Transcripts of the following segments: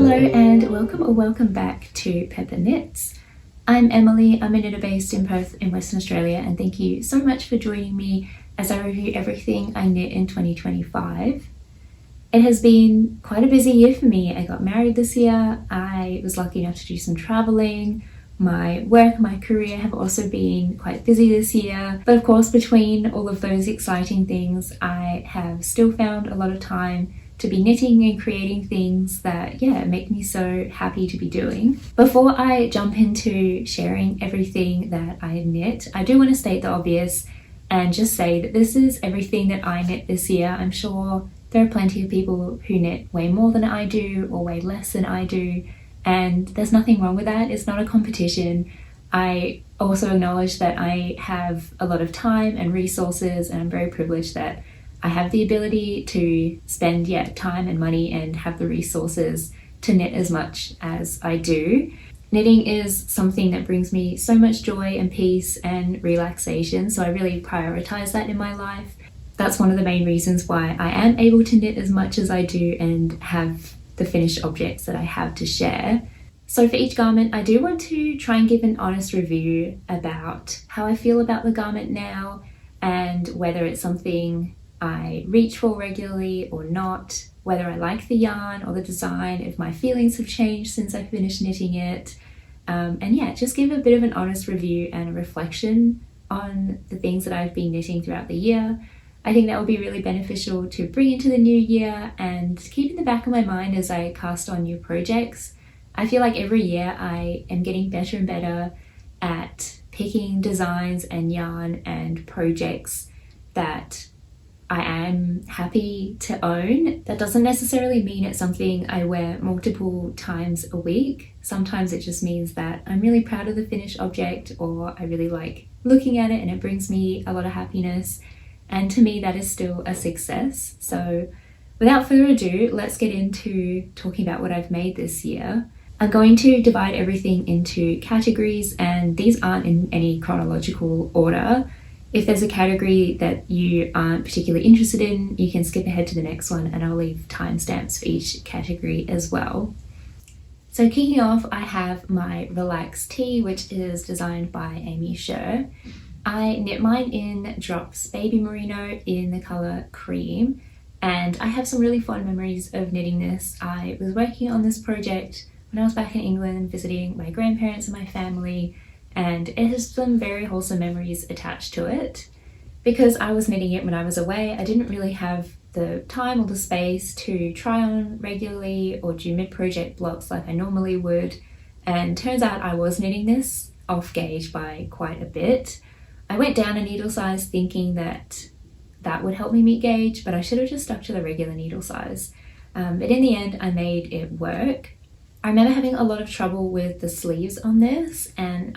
Hello and welcome or welcome back to Pepper Knits. I'm Emily, I'm a knitter based in Perth in Western Australia, and thank you so much for joining me as I review everything I knit in 2025. It has been quite a busy year for me. I got married this year, I was lucky enough to do some travelling. My work, my career have also been quite busy this year, but of course between all of those exciting things I have still found a lot of time to be knitting and creating things that make me so happy to be doing. Before I jump into sharing everything that I knit, I do want to state the obvious and just say that this is everything that I knit this year. I'm sure there are plenty of people who knit way more than I do or way less than I do, and there's nothing wrong with that. It's not a competition. I also acknowledge that I have a lot of time and resources, and I'm very privileged that I have the ability to spend time and money and have the resources to knit as much as I do. Knitting is something that brings me so much joy and peace and relaxation, so I really prioritize that in my life. That's one of the main reasons why I am able to knit as much as I do and have the finished objects that I have to share. So for each garment, I do want to try and give an honest review about how I feel about the garment now and whether it's something I reach for regularly or not, whether I like the yarn or the design, if my feelings have changed since I finished knitting it, just give a bit of an honest review and a reflection on the things that I've been knitting throughout the year. I think that will be really beneficial to bring into the new year and keep in the back of my mind as I cast on new projects. I feel like every year I am getting better and better at picking designs and yarn and projects that I am happy to own. That doesn't necessarily mean it's something I wear multiple times a week. Sometimes it just means that I'm really proud of the finished object, or I really like looking at it and it brings me a lot of happiness. And to me, that is still a success. So without further ado, let's get into talking about what I've made this year. I'm going to divide everything into categories, and these aren't in any chronological order. If there's a category that you aren't particularly interested in, you can skip ahead to the next one, and I'll leave timestamps for each category as well. So kicking off, I have my Relax Tee, which is designed by Amy Sher. I knit mine in Drops Baby Merino in the colour Cream, and I have some really fond memories of knitting this. I was working on this project when I was back in England visiting my grandparents and my family, and it has some very wholesome memories attached to it. Because I was knitting it when I was away, I didn't really have the time or the space to try on regularly or do mid-project blocks like I normally would, and turns out I was knitting this off gauge by quite a bit. I went down a needle size thinking that would help me meet gauge, but I should have just stuck to the regular needle size. But in the end, I made it work. I remember having a lot of trouble with the sleeves on this, and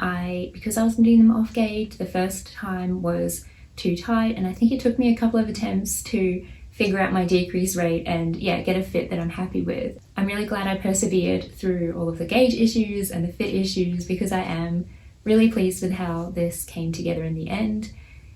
because I was knitting them off gauge, the first time was too tight, and I think it took me a couple of attempts to figure out my decrease rate and get a fit that I'm happy with. I'm really glad I persevered through all of the gauge issues and the fit issues, because I am really pleased with how this came together in the end.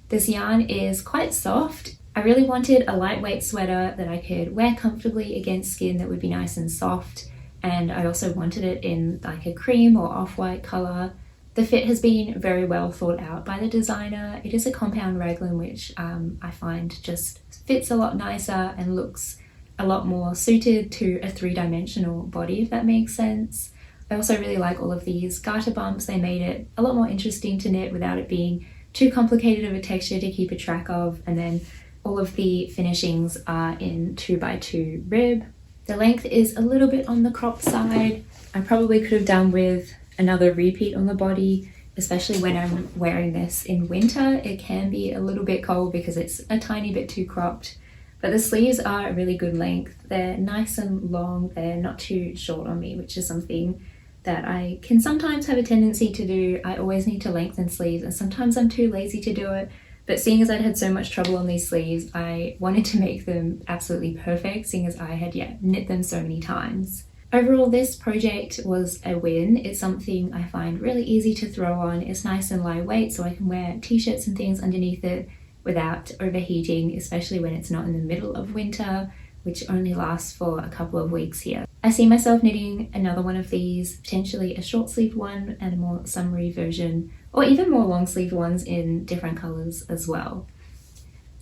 This yarn is quite soft. I really wanted a lightweight sweater that I could wear comfortably against skin that would be nice and soft. And I also wanted it in like a cream or off-white colour. The fit has been very well thought out by the designer. It is a compound raglan, which I find just fits a lot nicer and looks a lot more suited to a three-dimensional body, if that makes sense. I also really like all of these garter bumps. They made it a lot more interesting to knit without it being too complicated of a texture to keep a track of. And then all of the finishings are in 2x2 rib. The length is a little bit on the cropped side. I probably could have done with another repeat on the body, especially when I'm wearing this in winter. It can be a little bit cold because it's a tiny bit too cropped, but the sleeves are a really good length. They're nice and long, they're not too short on me, which is something that I can sometimes have a tendency to do. I always need to lengthen sleeves, and sometimes I'm too lazy to do it. But seeing as I'd had so much trouble on these sleeves, I wanted to make them absolutely perfect, seeing as I had knit them so many times. Overall, this project was a win. It's something I find really easy to throw on. It's nice and lightweight, so I can wear t-shirts and things underneath it without overheating, especially when it's not in the middle of winter, which only lasts for a couple of weeks here. I see myself knitting another one of these, potentially a short sleeve one and a more summery version, or even more long sleeve ones in different colours as well.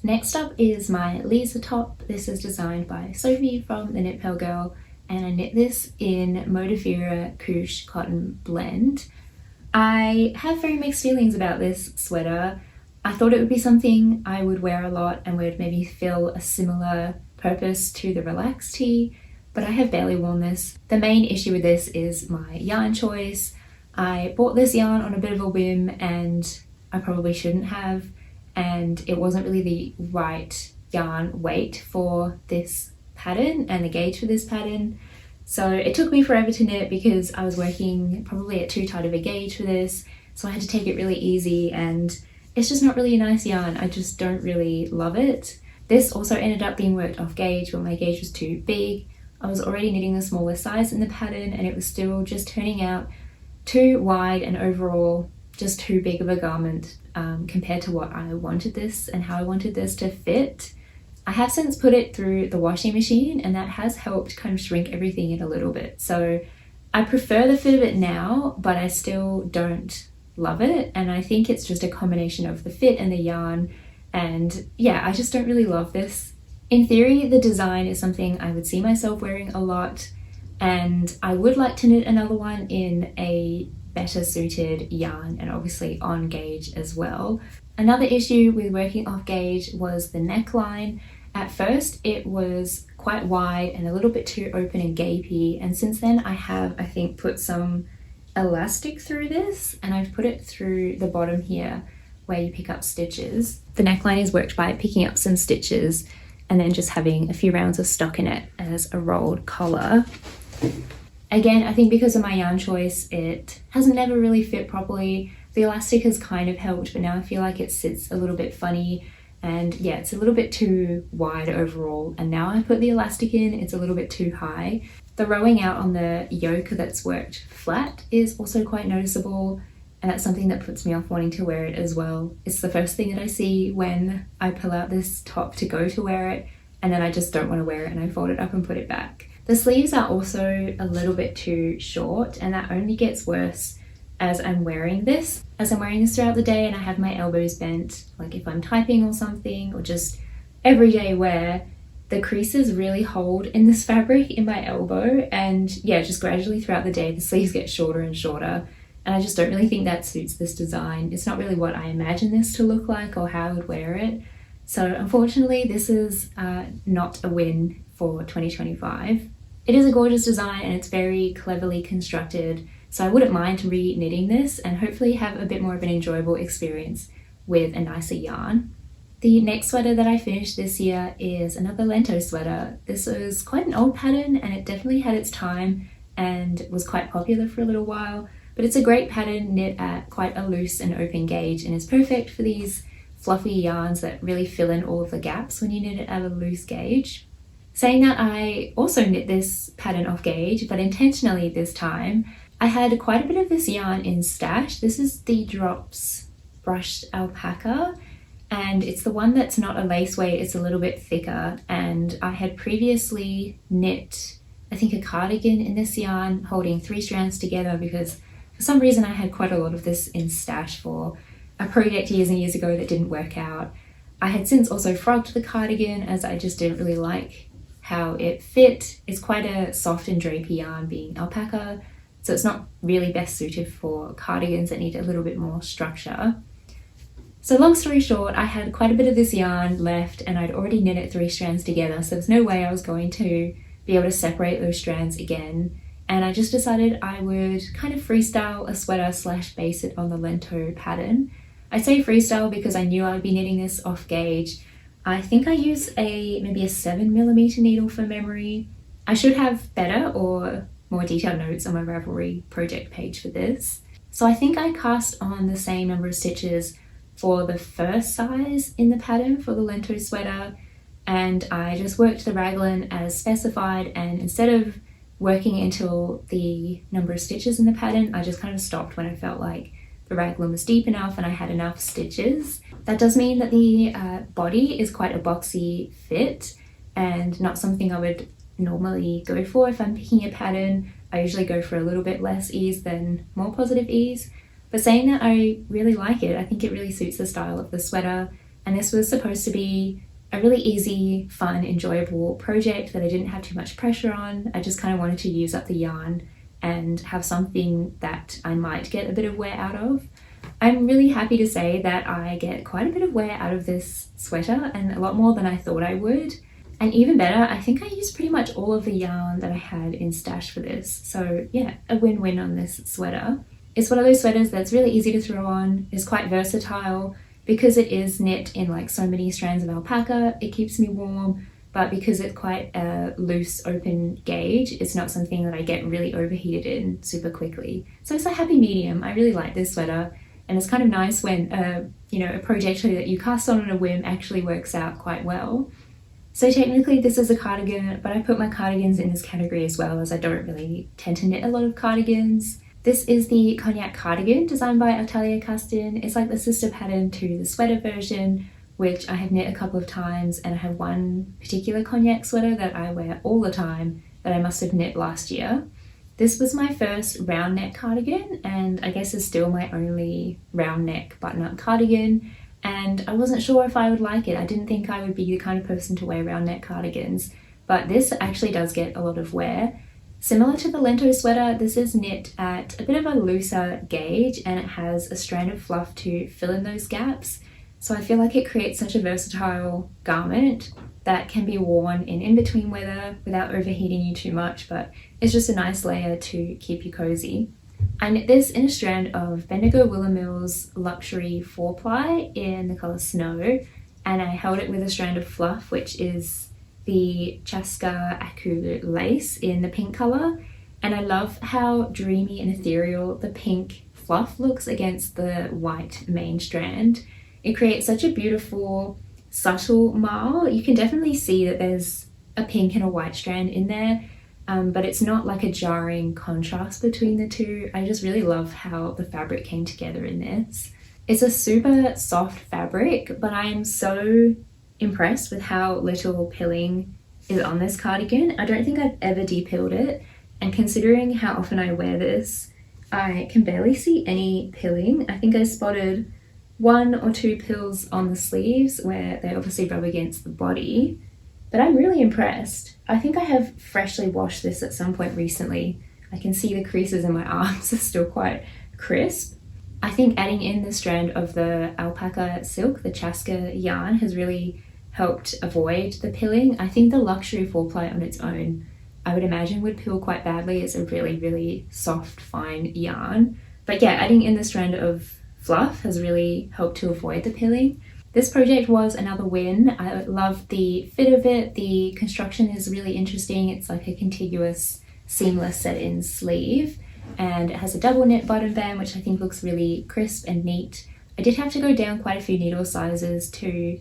Next up is my Lisa top. This is designed by Sophie from the Knit Pal Girl, and I knit this in Modavira Couche Cotton Blend. I have very mixed feelings about this sweater. I thought it would be something I would wear a lot and would maybe fill a similar purpose to the Relax Tee, but I have barely worn this. The main issue with this is my yarn choice. I bought this yarn on a bit of a whim and I probably shouldn't have, and it wasn't really the right yarn weight for this pattern and the gauge for this pattern. So it took me forever to knit because I was working probably at too tight of a gauge for this, so I had to take it really easy, and it's just not really a nice yarn. I just don't really love it. This also ended up being worked off gauge, but my gauge was too big. I was already knitting the smaller size in the pattern and it was still just turning out too wide and overall just too big of a garment compared to what I wanted this and how I wanted this to fit. I have since put it through the washing machine and that has helped kind of shrink everything in a little bit. So I prefer the fit of it now, but I still don't love it. And I think it's just a combination of the fit and the yarn. And yeah, I just don't really love this. In theory, the design is something I would see myself wearing a lot, and I would like to knit another one in a better suited yarn and obviously on gauge as well. Another issue with working off gauge was the neckline. At first it was quite wide and a little bit too open and gapey, and since then I have, I think, put some elastic through this, and I've put it through the bottom here where you pick up stitches. The neckline is worked by picking up some stitches and then just having a few rounds of stock in it as a rolled collar. Again, I think because of my yarn choice, it hasn't never really fit properly. The elastic has kind of helped, but now I feel like it sits a little bit funny, and yeah, it's a little bit too wide overall, and now I put the elastic in, it's a little bit too high. The rowing out on the yoke that's worked flat is also quite noticeable, and that's something that puts me off wanting to wear it as well. It's the first thing that I see when I pull out this top to go to wear it, and then I just don't want to wear it and I fold it up and put it back. The sleeves are also a little bit too short, and that only gets worse as I'm wearing this. As I'm wearing this throughout the day and I have my elbows bent, like if I'm typing or something, or just everyday wear, the creases really hold in this fabric in my elbow, and yeah, just gradually throughout the day the sleeves get shorter and shorter. And I just don't really think that suits this design. It's not really what I imagine this to look like or how I would wear it. So unfortunately, this is not a win for 2025. It is a gorgeous design and it's very cleverly constructed. So I wouldn't mind re-knitting this and hopefully have a bit more of an enjoyable experience with a nicer yarn. The next sweater that I finished this year is another Lento sweater. This was quite an old pattern and it definitely had its time and was quite popular for a little while. But it's a great pattern knit at quite a loose and open gauge and is perfect for these fluffy yarns that really fill in all of the gaps when you knit it at a loose gauge. Saying that, I also knit this pattern off gauge, but intentionally this time. I had quite a bit of this yarn in stash. This is the Drops Brushed Alpaca, and it's the one that's not a lace weight, it's a little bit thicker, and I had previously knit, I think, a cardigan in this yarn holding 3 strands together because for some reason I had quite a lot of this in stash for a project years and years ago that didn't work out. I had since also frogged the cardigan as I just didn't really like how it fit. It's quite a soft and drapey yarn being alpaca, so it's not really best suited for cardigans that need a little bit more structure. So long story short, I had quite a bit of this yarn left and I'd already knit it 3 strands together, so there's no way I was going to be able to separate those strands again. And I just decided I would kind of freestyle a sweater / base it on the Lento pattern. I say freestyle because I knew I would be knitting this off gauge. I think I use maybe a 7mm needle for memory. I should have better or more detailed notes on my Ravelry project page for this. So I think I cast on the same number of stitches for the first size in the pattern for the Lento sweater, and I just worked the raglan as specified, and instead of working until the number of stitches in the pattern, I just kind of stopped when I felt like the raglan was deep enough and I had enough stitches. That does mean that the body is quite a boxy fit and not something I would normally go for. If I'm picking a pattern, I usually go for a little bit less ease than more positive ease. But saying that, I really like it. I think it really suits the style of the sweater, and this was supposed to be a really easy, fun, enjoyable project that I didn't have too much pressure on. I just kind of wanted to use up the yarn and have something that I might get a bit of wear out of. I'm really happy to say that I get quite a bit of wear out of this sweater, and a lot more than I thought I would. And even better, I think I used pretty much all of the yarn that I had in stash for this. So yeah, a win-win on this sweater. It's one of those sweaters that's really easy to throw on, is quite versatile. Because it is knit in like so many strands of alpaca, it keeps me warm, but because it's quite a loose open gauge, it's not something that I get really overheated in super quickly. So it's a happy medium. I really like this sweater, and it's kind of nice when a project that you cast on a whim actually works out quite well. So technically this is a cardigan, but I put my cardigans in this category as well, as I don't really tend to knit a lot of cardigans. This is the Cognac cardigan designed by Atelier Castin. It's like the sister pattern to the sweater version, which I have knit a couple of times, and I have one particular Cognac sweater that I wear all the time that I must have knit last year. This was my first round neck cardigan, and I guess is still my only round neck button-up cardigan, and I wasn't sure if I would like it. I didn't think I would be the kind of person to wear round neck cardigans, but this actually does get a lot of wear. Similar to the Lento sweater, this is knit at a bit of a looser gauge, and it has a strand of fluff to fill in those gaps. So I feel like it creates such a versatile garment that can be worn in in-between weather without overheating you too much, but it's just a nice layer to keep you cozy. I knit this in a strand of Bendigo Willamille's Luxury 4-ply in the colour Snow, and I held it with a strand of fluff, which is the Chaska Aku lace in the pink colour, and I love how dreamy and ethereal the pink fluff looks against the white main strand. It creates such a beautiful, subtle marl. You can definitely see that there's a pink and a white strand in there, but it's not like a jarring contrast between the two. I just really love how the fabric came together in this. It's a super soft fabric, but I am so impressed with how little pilling is on this cardigan. I don't think I've ever de-pilled it, and considering how often I wear this, I can barely see any pilling. I think I spotted 1 or 2 pills on the sleeves where they obviously rub against the body, but I'm really impressed. I think I have freshly washed this at some point recently. I can see the creases in my arms are still quite crisp. I think adding in the strand of the alpaca silk, the Chaska yarn, has really helped avoid the pilling. I think the Luxury 4-ply on its own, I would imagine, would pill quite badly. It's a really, really soft, fine yarn. But yeah, adding in the strand of fluff has really helped to avoid the pilling. This project was another win. I love the fit of it. The construction is really interesting. It's like a contiguous, seamless set-in sleeve, and it has a double knit bottom band, which I think looks really crisp and neat. I did have to go down quite a few needle sizes to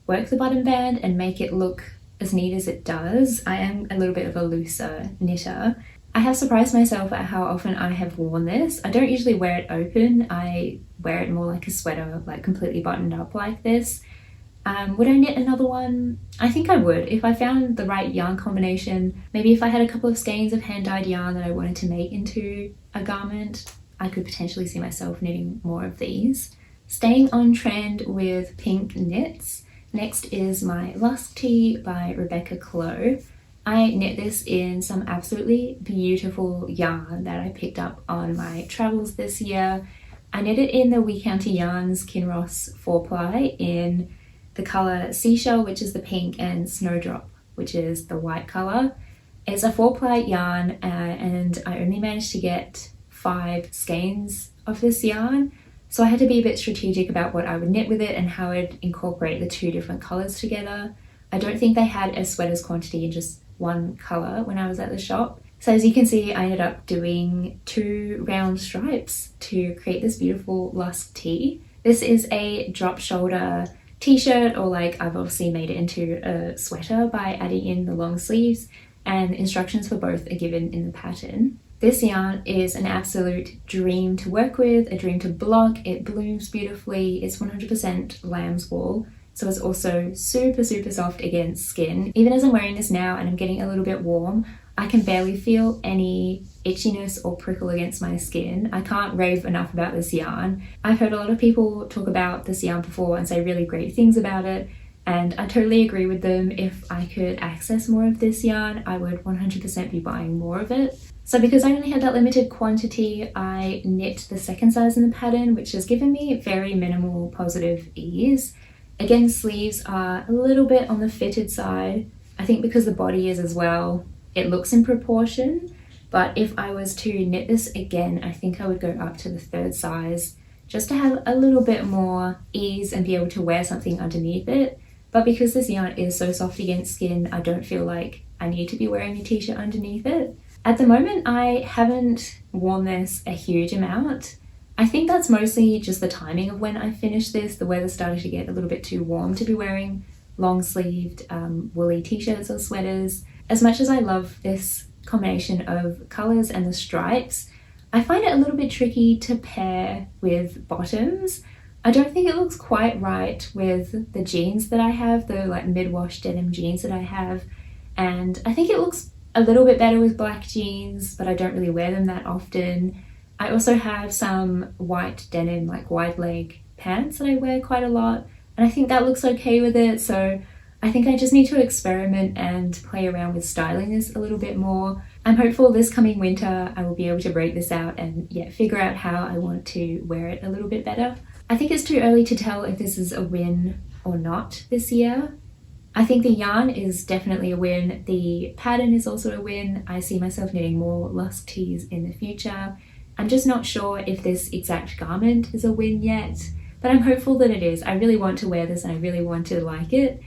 work the bottom band and make it look as neat as it does. I am a little bit of a looser knitter. I have surprised myself at how often I have worn this. I don't usually wear it open. I wear it more like a sweater, like completely buttoned up like this. Would I knit another one? I think I would. If I found the right yarn combination, maybe if I had a couple of skeins of hand-dyed yarn that I wanted to make into a garment, I could potentially see myself knitting more of these. Staying on trend with pink knits, next is my Lusk Tee by Rebecca Clow. I knit this in some absolutely beautiful yarn that I picked up on my travels this year. I knit it in the We County Yarns Kinross 4-ply in the colour Seashell, which is the pink, and Snowdrop, which is the white colour. It's a 4-ply yarn, and I only managed to get 5 skeins of this yarn. So I had to be a bit strategic about what I would knit with it and how I'd incorporate the 2 different colours together. I don't think they had a sweater's quantity in just one colour when I was at the shop. So as you can see, I ended up doing 2 round stripes to create this beautiful Lusk Tee. This is a drop shoulder t-shirt, or like I've obviously made it into a sweater by adding in the long sleeves, and instructions for both are given in the pattern. This yarn is an absolute dream to work with, a dream to block. It blooms beautifully. It's 100% lamb's wool, so it's also super soft against skin. Even as I'm wearing this now and I'm getting a little bit warm, I can barely feel any itchiness or prickle against my skin. I can't rave enough about this yarn. I've heard a lot of people talk about this yarn before and say really great things about it, and I totally agree with them. If I could access more of this yarn, I would 100% be buying more of it. So because I only had that limited quantity, I knit the second size in the pattern, which has given me very minimal positive ease. Again, sleeves are a little bit on the fitted side. I think because the body is as well, it looks in proportion. But if I was to knit this again, I think I would go up to the third size just to have a little bit more ease and be able to wear something underneath it. But because this yarn is so soft against skin, I don't feel like I need to be wearing a t-shirt underneath it. At the moment, I haven't worn this a huge amount. I think that's mostly just the timing of when I finished this. The weather started to get a little bit too warm to be wearing long-sleeved woolly t-shirts or sweaters. As much as I love this combination of colours and the stripes, I find it a little bit tricky to pair with bottoms. I don't think it looks quite right with the jeans that I have, the like mid-wash denim jeans that I have, and I think it looks a little bit better with black jeans, but I don't really wear them that often. I also have some white denim, like wide leg pants that I wear quite a lot, and I think that looks okay with it. So I think I just need to experiment and play around with styling this a little bit more. I'm hopeful this coming winter I will be able to break this out and figure out how I want to wear it a little bit better. I think it's too early to tell if this is a win or not this year. I think the yarn is definitely a win. The pattern is also a win. I see myself knitting more lusk tees in the future. I'm just not sure if this exact garment is a win yet, but I'm hopeful that it is. I really want to wear this and I really want to like it.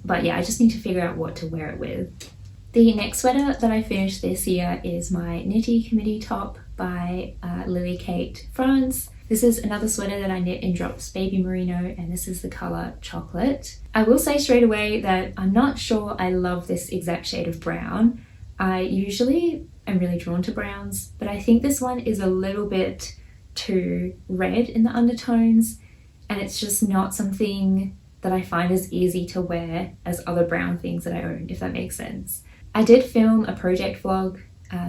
But yeah, I just need to figure out what to wear it with. The next sweater that I finished this year is my Knitty Committee top by Lily Kate France. This is another sweater that I knit in Drops Baby Merino, and this is the colour Chocolate. I will say straight away that I'm not sure I love this exact shade of brown. I usually am really drawn to browns, but I think this one is a little bit too red in the undertones, and it's just not something that I find as easy to wear as other brown things that I own, if that makes sense. I did film a project vlog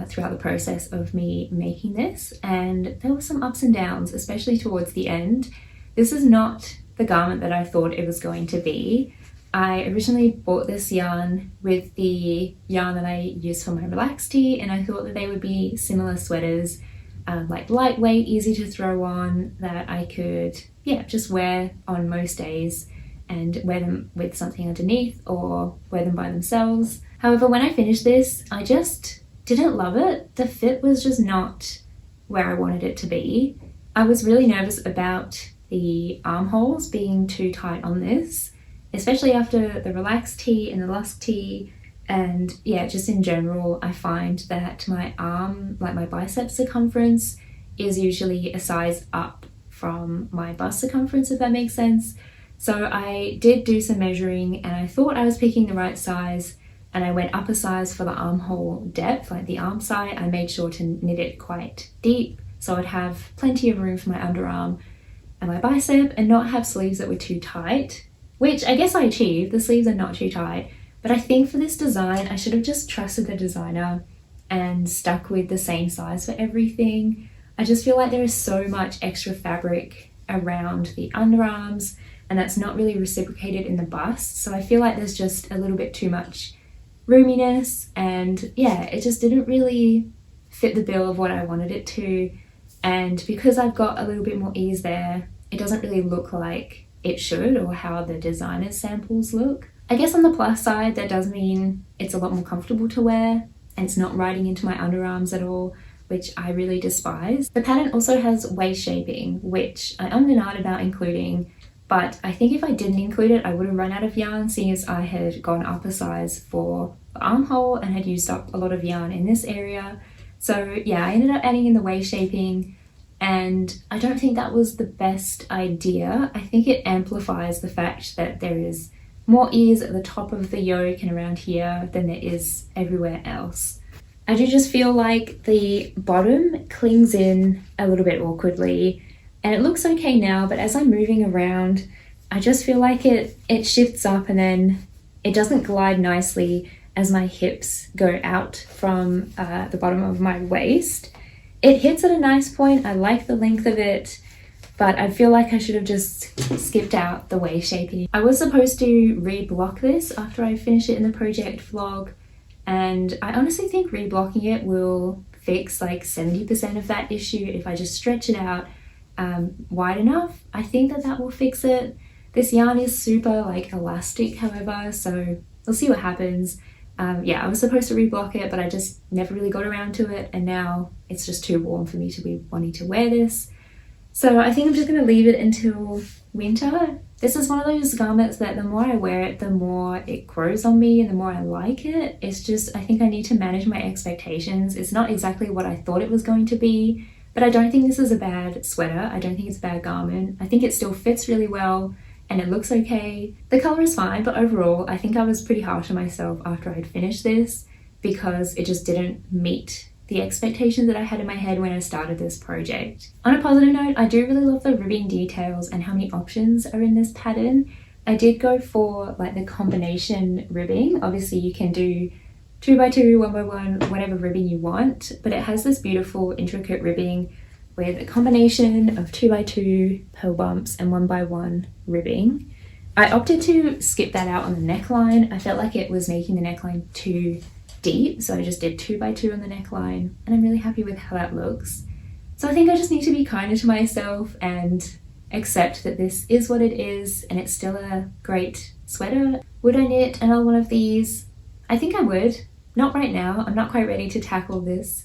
throughout the process of me making this, and there were some ups and downs, especially towards the end. This is not the garment that I thought it was going to be. I originally bought this yarn with the yarn that I use for my relaxed tee, and I thought that they would be similar sweaters, like lightweight, easy to throw on, that I could just wear on most days and wear them with something underneath or wear them by themselves. However, when I finished this, I just didn't love it. The fit was just not where I wanted it to be. I was really nervous about the armholes being too tight on this, especially after the relaxed tee and the lusk tee, and just in general I find that my arm, like my bicep circumference, is usually a size up from my bust circumference, if that makes sense. So I did do some measuring and I thought I was picking the right size, and I went up a size for the armhole depth, like the arm side. I made sure to knit it quite deep so I'd have plenty of room for my underarm and my bicep and not have sleeves that were too tight, which I guess I achieved. The sleeves are not too tight, but I think for this design I should have just trusted the designer and stuck with the same size for everything. I just feel like there is so much extra fabric around the underarms, and that's not really reciprocated in the bust, so I feel like there's just a little bit too much roominess, and it just didn't really fit the bill of what I wanted it to. And because I've got a little bit more ease there, it doesn't really look like it should, or how the designer's samples look. I guess on the plus side, that does mean it's a lot more comfortable to wear and it's not riding into my underarms at all, which I really despise. The pattern also has waist shaping, which I ummed and ahed about including, but I think if I didn't include it, I would have run out of yarn, seeing as I had gone up a size for the armhole and had used up a lot of yarn in this area. So I ended up adding in the waist shaping, and I don't think that was the best idea. I think it amplifies the fact that there is more ease at the top of the yoke and around here than there is everywhere else. I do just feel like the bottom clings in a little bit awkwardly, and it looks okay now, but as I'm moving around, I just feel like it shifts up and then it doesn't glide nicely as my hips go out from the bottom of my waist. It hits at a nice point. I like the length of it, but I feel like I should have just skipped out the waist shaping. I was supposed to reblock this after I finish it in the project vlog, and I honestly think reblocking it will fix like 70% of that issue if I just stretch it out wide enough. I think that will fix it. This yarn is super like elastic, however, so we'll see what happens. Yeah, I was supposed to reblock it, but I just never really got around to it, and now it's just too warm for me to be wanting to wear this. So I think I'm just going to leave it until winter. This is one of those garments that the more I wear it, the more it grows on me and the more I like it. It's just, I think I need to manage my expectations. It's not exactly what I thought it was going to be, but I don't think this is a bad sweater. I don't think it's a bad garment. I think it still fits really well and it looks okay. The color is fine, but overall, I think I was pretty harsh on myself after I'd finished this because it just didn't meet the expectations that I had in my head when I started this project. On a positive note, I do really love the ribbing details and how many options are in this pattern. I did go for like the combination ribbing. Obviously you can do 2x2, 1x1, whatever ribbing you want, but it has this beautiful intricate ribbing with a combination of 2x2 pearl bumps and 1x1 ribbing. I opted to skip that out on the neckline. I felt like it was making the neckline too deep, so I just did 2x2 on the neckline, and I'm really happy with how that looks. So I think I just need to be kinder to myself and accept that this is what it is, and it's still a great sweater. Would I knit another one of these? I think I would. Not right now. I'm not quite ready to tackle this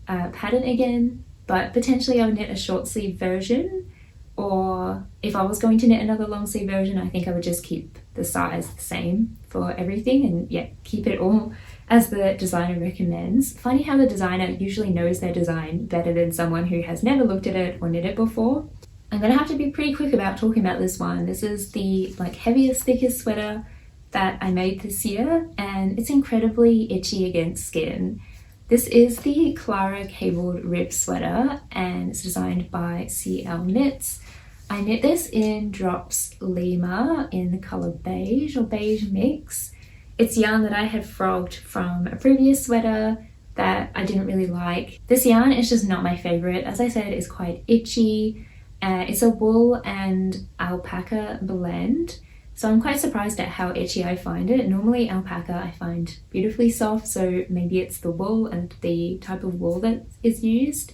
pattern again, but potentially I would knit a short sleeve version, or if I was going to knit another long sleeve version, I think I would just keep the size the same for everything and yeah, keep it all as the designer recommends. Funny how the designer usually knows their design better than someone who has never looked at it or knit it before. I'm gonna have to be pretty quick about talking about this one. This is the like heaviest, thickest sweater that I made this year, and it's incredibly itchy against skin. This is the Clara cabled rib sweater, and it's designed by CL Knits. I knit this in Drops Lima in the color beige or beige mix. It's yarn that I had frogged from a previous sweater that I didn't really like. This yarn is just not my favorite. As I said, it's quite itchy. It's a wool and alpaca blend, so I'm quite surprised at how itchy I find it. Normally alpaca I find beautifully soft, so maybe it's the wool and the type of wool that is used.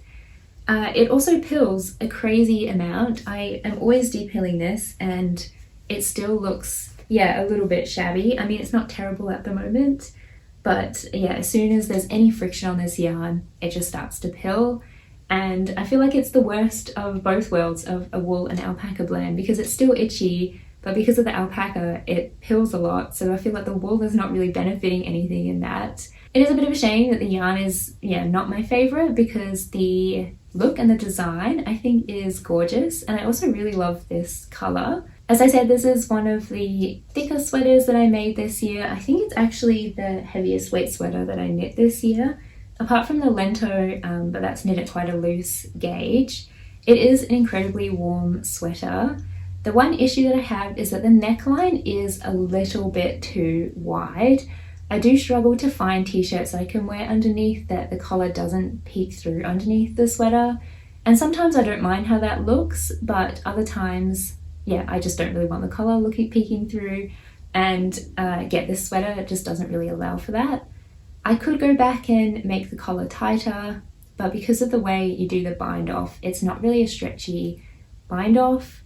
It also pills a crazy amount. I am always depilling this and it still looks, yeah, a little bit shabby. I mean, it's not terrible at the moment, but yeah, as soon as there's any friction on this yarn, it just starts to pill. And I feel like it's the worst of both worlds of a wool and alpaca blend, because it's still itchy, but because of the alpaca, it pills a lot. So I feel like the wool is not really benefiting anything in that. It is a bit of a shame that the yarn is, yeah, not my favorite, because the look and the design I think is gorgeous, and I also really love this color. As I said, this is one of the thicker sweaters that I made this year. I think it's actually the heaviest weight sweater that I knit this year, apart from the Lento, but that's knit at quite a loose gauge. It is an incredibly warm sweater. The one issue that I have is that the neckline is a little bit too wide. I do struggle to find t-shirts I can wear underneath that the collar doesn't peek through underneath the sweater, and sometimes I don't mind how that looks, but other times, yeah, I just don't really want the collar peeking through, and this sweater just doesn't really allow for that. I could go back and make the collar tighter, but because of the way you do the bind off, it's not really a stretchy bind off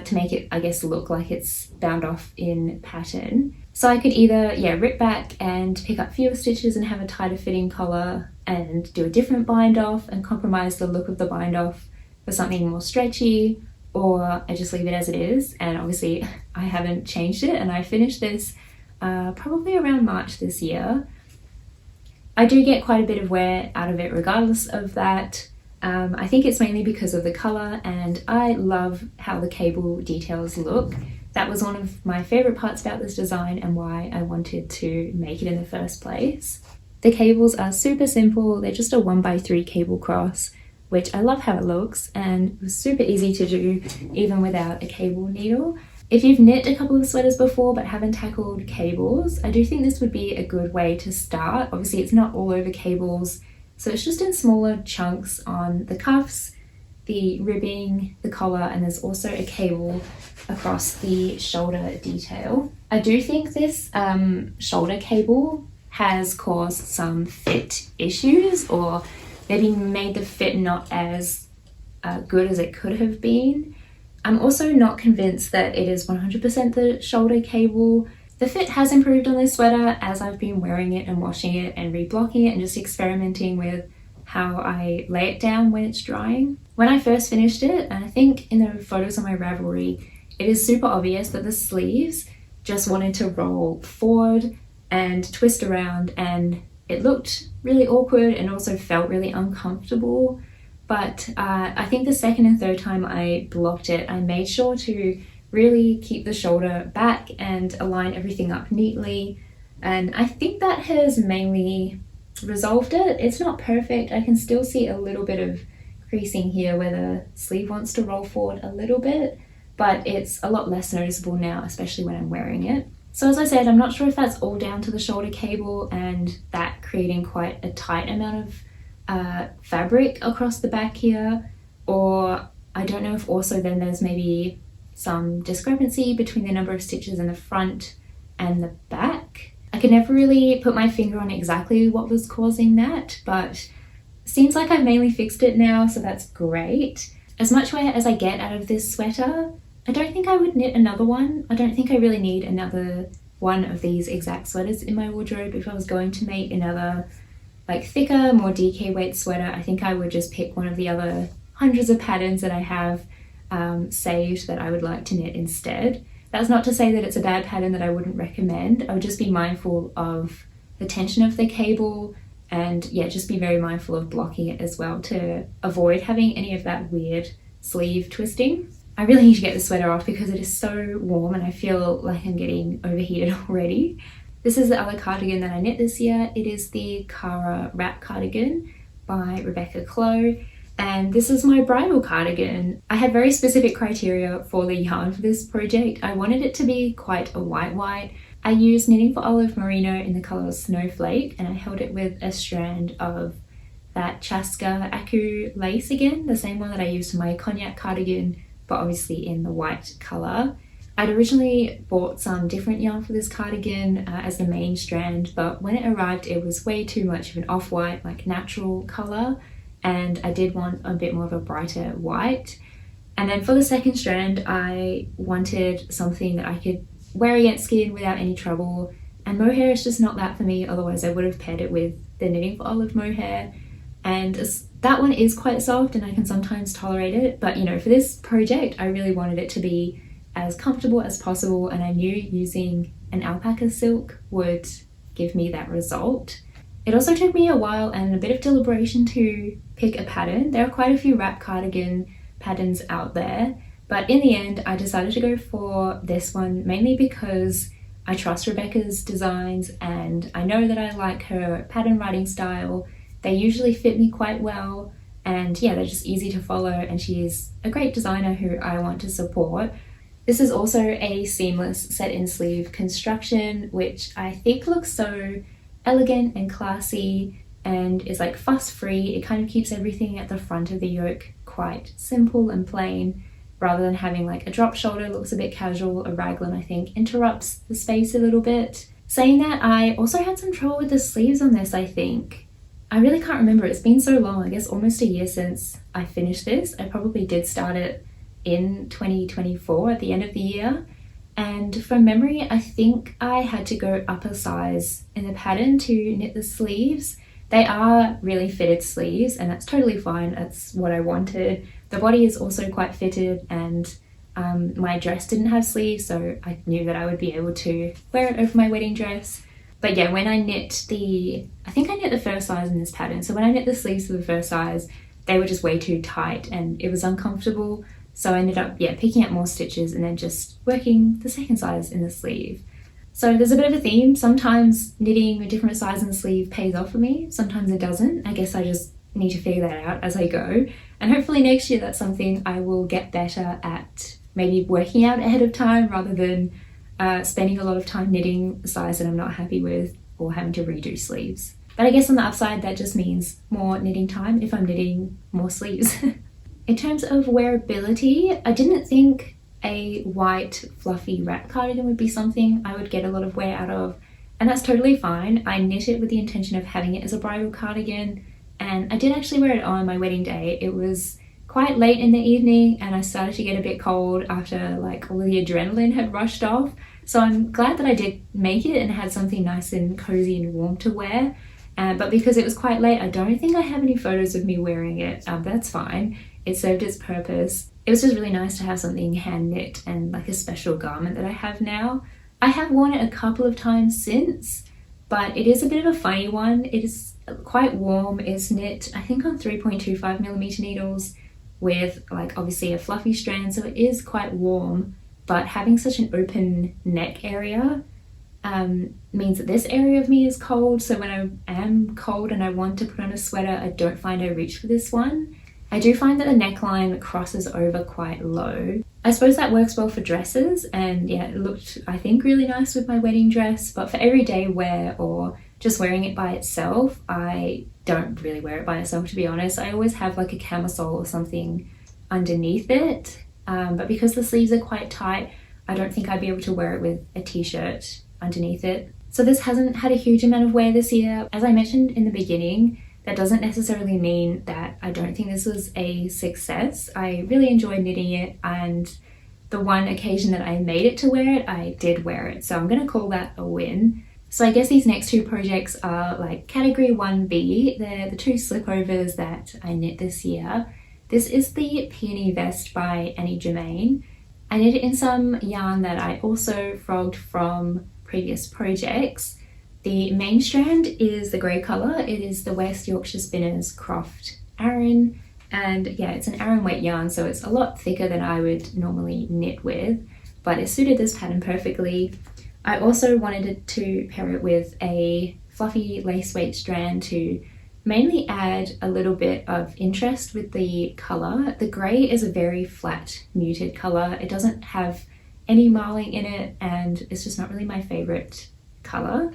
to make it, I guess, look like it's bound off in pattern. So I could either, yeah, rip back and pick up fewer stitches and have a tighter fitting collar and do a different bind off and compromise the look of the bind off for something more stretchy, or I just leave it as it is. And obviously I haven't changed it, and I finished this probably around March this year. I do get quite a bit of wear out of it regardless of that. I think it's mainly because of the colour, and I love how the cable details look. That was one of my favourite parts about this design and why I wanted to make it in the first place. The cables are super simple. They're just a 1x3 cable cross, which I love how it looks, and it was super easy to do even without a cable needle. If you've knit a couple of sweaters before but haven't tackled cables, I do think this would be a good way to start. Obviously it's not all over cables, so it's just in smaller chunks on the cuffs, the ribbing, the collar, and there's also a cable across the shoulder detail. I do think this shoulder cable has caused some fit issues, or maybe made the fit not as good as it could have been. I'm also not convinced that it is 100% the shoulder cable. The fit has improved on this sweater as I've been wearing it and washing it and reblocking it and just experimenting with how I lay it down when it's drying. When I first finished it, and I think in the photos on my Ravelry, it is super obvious that the sleeves just wanted to roll forward and twist around, and it looked really awkward and also felt really uncomfortable. But I think the second and third time I blocked it, I made sure to really keep the shoulder back and align everything up neatly. And I think that has mainly resolved it. It's not perfect. I can still see a little bit of creasing here where the sleeve wants to roll forward a little bit, but it's a lot less noticeable now, especially when I'm wearing it. So as I said, I'm not sure if that's all down to the shoulder cable and that creating quite a tight amount of fabric across the back here, or I don't know if also then there's maybe some discrepancy between the number of stitches in the front and the back. I could never really put my finger on exactly what was causing that, but seems like I've mainly fixed it now, so that's great. As much wear as I get out of this sweater, I don't think I would knit another one. I don't think I really need another one of these exact sweaters in my wardrobe. If I was going to make another like thicker, more DK weight sweater, I think I would just pick one of the other hundreds of patterns that I have saved that I would like to knit instead. That's not to say that it's a bad pattern that I wouldn't recommend. I would just be mindful of the tension of the cable, and yeah, just be very mindful of blocking it as well to avoid having any of that weird sleeve twisting. I really need to get the sweater off because it is so warm and I feel like I'm getting overheated already. This is the other cardigan that I knit this year. It is the Cara Wrap Cardigan by Rebecca Clow, and this is my bridal cardigan. I had very specific criteria for the yarn for this project. I wanted it to be quite a white. I used Knitting for Olive Merino in the colour Snowflake, and I held it with a strand of that Chaska Aku lace again, the same one that I used for my cognac cardigan, but obviously in the white colour. I'd originally bought some different yarn for this cardigan as the main strand, but when it arrived it was way too much of an off-white, like natural colour, and I did want a bit more of a brighter white. And then for the second strand I wanted something that I could wear against skin without any trouble, and mohair is just not that for me, otherwise I would have paired it with the Knitting for Olive mohair, and that one is quite soft and I can sometimes tolerate it, but you know, for this project I really wanted it to be as comfortable as possible, and I knew using an alpaca silk would give me that result. It also took me a while and a bit of deliberation to pick a pattern. There are quite a few wrap cardigan patterns out there, but in the end I decided to go for this one mainly because I trust Rebecca's designs and I know that I like her pattern writing style. They usually fit me quite well, and yeah, they're just easy to follow, and she is a great designer who I want to support. This is also a seamless set-in sleeve construction, which I think looks so elegant and classy and is like fuss-free. It kind of keeps everything at the front of the yoke quite simple and plain, rather than having like a drop shoulder. Looks a bit casual. A raglan I think interrupts the space a little bit. Saying that, I also had some trouble with the sleeves on this, I think. I really can't remember. It's been so long, I guess almost a year since I finished this. I probably did start it in 2024 at the end of the year, and from memory I think I had to go up a size in the pattern to knit the sleeves. They are really fitted sleeves and that's totally fine, that's what I wanted. The body is also quite fitted, and my dress didn't have sleeves, so I knew that I would be able to wear it over my wedding dress. But yeah, when I knit I think I knit the first size in this pattern, so when I knit the sleeves for the first size they were just way too tight and it was uncomfortable. So I ended up, picking up more stitches and then just working the second size in the sleeve. So there's a bit of a theme. Sometimes knitting a different size in the sleeve pays off for me. Sometimes it doesn't. I guess I just need to figure that out as I go. And hopefully next year that's something I will get better at maybe working out ahead of time rather than spending a lot of time knitting a size that I'm not happy with or having to redo sleeves. But I guess on the upside, that just means more knitting time if I'm knitting more sleeves. In terms of wearability, I didn't think a white fluffy wrap cardigan would be something I would get a lot of wear out of, and that's totally fine. I knit it with the intention of having it as a bridal cardigan, and I did actually wear it on my wedding day. It was quite late in the evening and I started to get a bit cold after like all of the adrenaline had rushed off. So I'm glad that I did make it and had something nice and cozy and warm to wear. But because it was quite late, I don't think I have any photos of me wearing it. That's fine. It served its purpose. It was just really nice to have something hand knit and like a special garment that I have now. I have worn it a couple of times since, but it is a bit of a funny one. It is quite warm. It's knit, I think, on 3.25mm needles with like obviously a fluffy strand, so it is quite warm, but having such an open neck area means that this area of me is cold. So when I am cold and I want to put on a sweater, I don't find I reach for this one. I do find that the neckline crosses over quite low. I suppose that works well for dresses, and yeah, it looked, I think, really nice with my wedding dress, but for everyday wear or just wearing it by itself, I don't really wear it by itself, to be honest. I always have like a camisole or something underneath it, but because the sleeves are quite tight, I don't think I'd be able to wear it with a t-shirt underneath it. So this hasn't had a huge amount of wear this year. As I mentioned in the beginning, that doesn't necessarily mean that I don't think this was a success. I really enjoyed knitting it, and the one occasion that I made it to wear it, I did wear it. So I'm going to call that a win. So I guess these next two projects are like category 1B. They're the two slipovers that I knit this year. This is the Peony Vest by Annie Germain. I knit it in some yarn that I also frogged from previous projects. The main strand is the grey colour. It is the West Yorkshire Spinners Croft Aran, and yeah, it's an Aran weight yarn, so it's a lot thicker than I would normally knit with, but it suited this pattern perfectly. I also wanted to pair it with a fluffy lace weight strand to mainly add a little bit of interest with the colour. The grey is a very flat, muted colour. It doesn't have any marling in it, and it's just not really my favourite colour.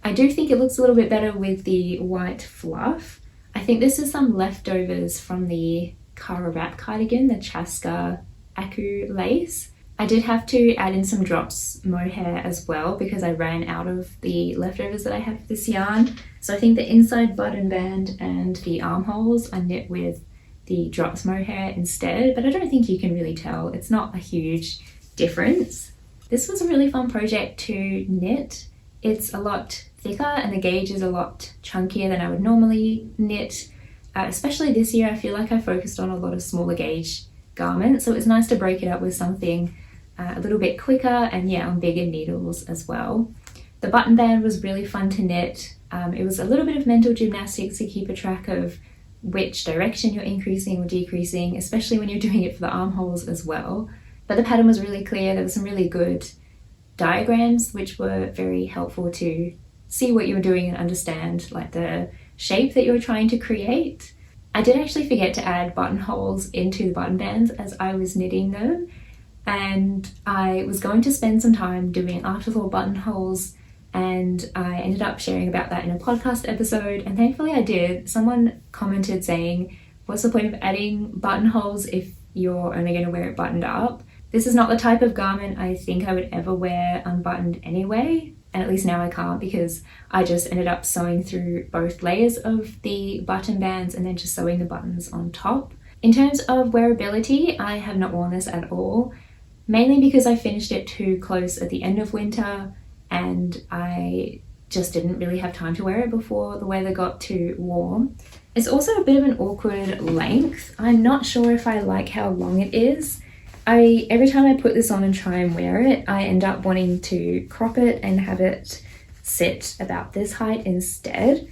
I do think it looks a little bit better with the white fluff. I think this is some leftovers from the Cara wrap cardigan, the Chaska Aku lace. I did have to add in some drops mohair as well because I ran out of the leftovers that I had for this yarn. So I think the inside button band and the armholes I knit with the drops mohair instead, but I don't think you can really tell. It's not a huge difference. This was a really fun project to knit. It's a lot thicker and the gauge is a lot chunkier than I would normally knit. Especially this year, I feel like I focused on a lot of smaller gauge garments, so it was nice to break it up with something a little bit quicker and yeah, on bigger needles as well. The button band was really fun to knit. It was a little bit of mental gymnastics to keep a track of which direction you're increasing or decreasing, especially when you're doing it for the armholes as well. But the pattern was really clear. There were some really good diagrams which were very helpful to see what you were doing and understand like the shape that you were trying to create. I did actually forget to add buttonholes into the button bands as I was knitting them, and I was going to spend some time doing afterthought buttonholes, and I ended up sharing about that in a podcast episode, and thankfully I did. Someone commented saying, what's the point of adding buttonholes if you're only going to wear it buttoned up? This is not the type of garment I think I would ever wear unbuttoned anyway, and at least now I can't because I just ended up sewing through both layers of the button bands and then just sewing the buttons on top. In terms of wearability, I have not worn this at all, mainly because I finished it too close at the end of winter and I just didn't really have time to wear it before the weather got too warm. It's also a bit of an awkward length. I'm not sure if I like how long it is. Every time I put this on and try and wear it, I end up wanting to crop it and have it sit about this height instead.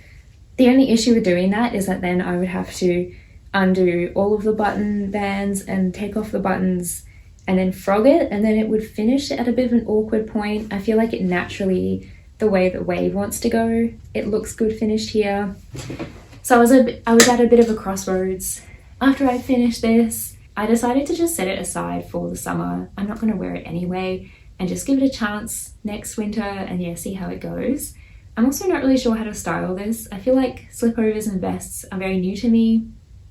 The only issue with doing that is that then I would have to undo all of the button bands and take off the buttons and then frog it, and then it would finish at a bit of an awkward point. I feel like it naturally, the way that wave wants to go, it looks good finished here. So I was at a bit of a crossroads. After I finished this, I decided to just set it aside for the summer. I'm not going to wear it anyway and just give it a chance next winter and yeah, see how it goes. I'm also not really sure how to style this. I feel like slipovers and vests are very new to me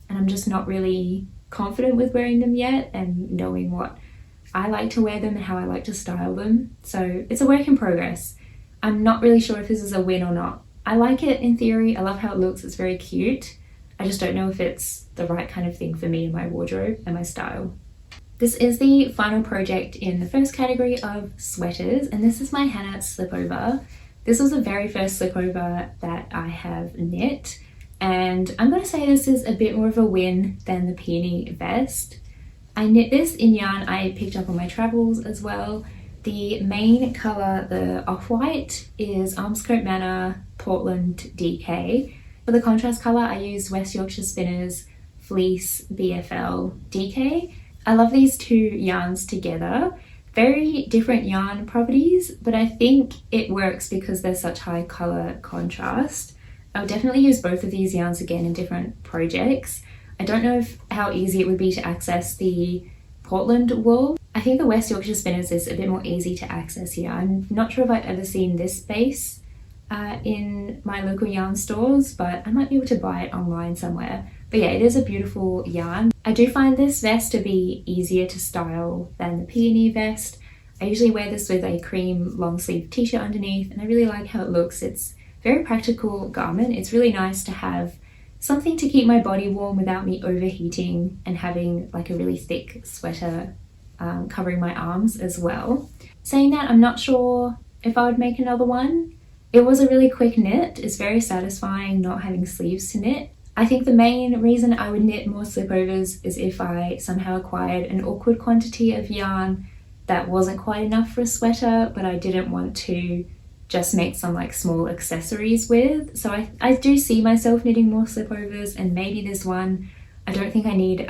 and I'm just not really confident with wearing them yet and knowing what I like to wear them and how I like to style them. So it's a work in progress. I'm not really sure if this is a win or not. I like it in theory. I love how it looks. It's very cute. I just don't know if it's the right kind of thing for me in my wardrobe and my style. This is the final project in the first category of sweaters, and this is my Hannah slipover. This was the very first slipover that I have knit, and I'm going to say this is a bit more of a win than the peony vest. I knit this in yarn I picked up on my travels as well. The main colour, the off-white, is Armscote Manor Portland DK. For the contrast colour, I used West Yorkshire Spinners Fleece BFL DK. I love these two yarns together. Very different yarn properties, but I think it works because there's such high colour contrast. I'll definitely use both of these yarns again in different projects. I don't know how easy it would be to access the Portland wool. I think the West Yorkshire Spinners is a bit more easy to access here. I'm not sure if I've ever seen this base in my local yarn stores, but I might be able to buy it online somewhere. But yeah, it is a beautiful yarn. I do find this vest to be easier to style than the peony vest. I usually wear this with a cream long sleeve t-shirt underneath and I really like how it looks. It's a very practical garment. It's really nice to have something to keep my body warm without me overheating and having like a really thick sweater covering my arms as well. Saying that, I'm not sure if I would make another one. It was a really quick knit. It's very satisfying not having sleeves to knit. I think the main reason I would knit more slipovers is if I somehow acquired an awkward quantity of yarn that wasn't quite enough for a sweater, but I didn't want to just make some like small accessories with. So I do see myself knitting more slipovers, and maybe this one, I don't think I need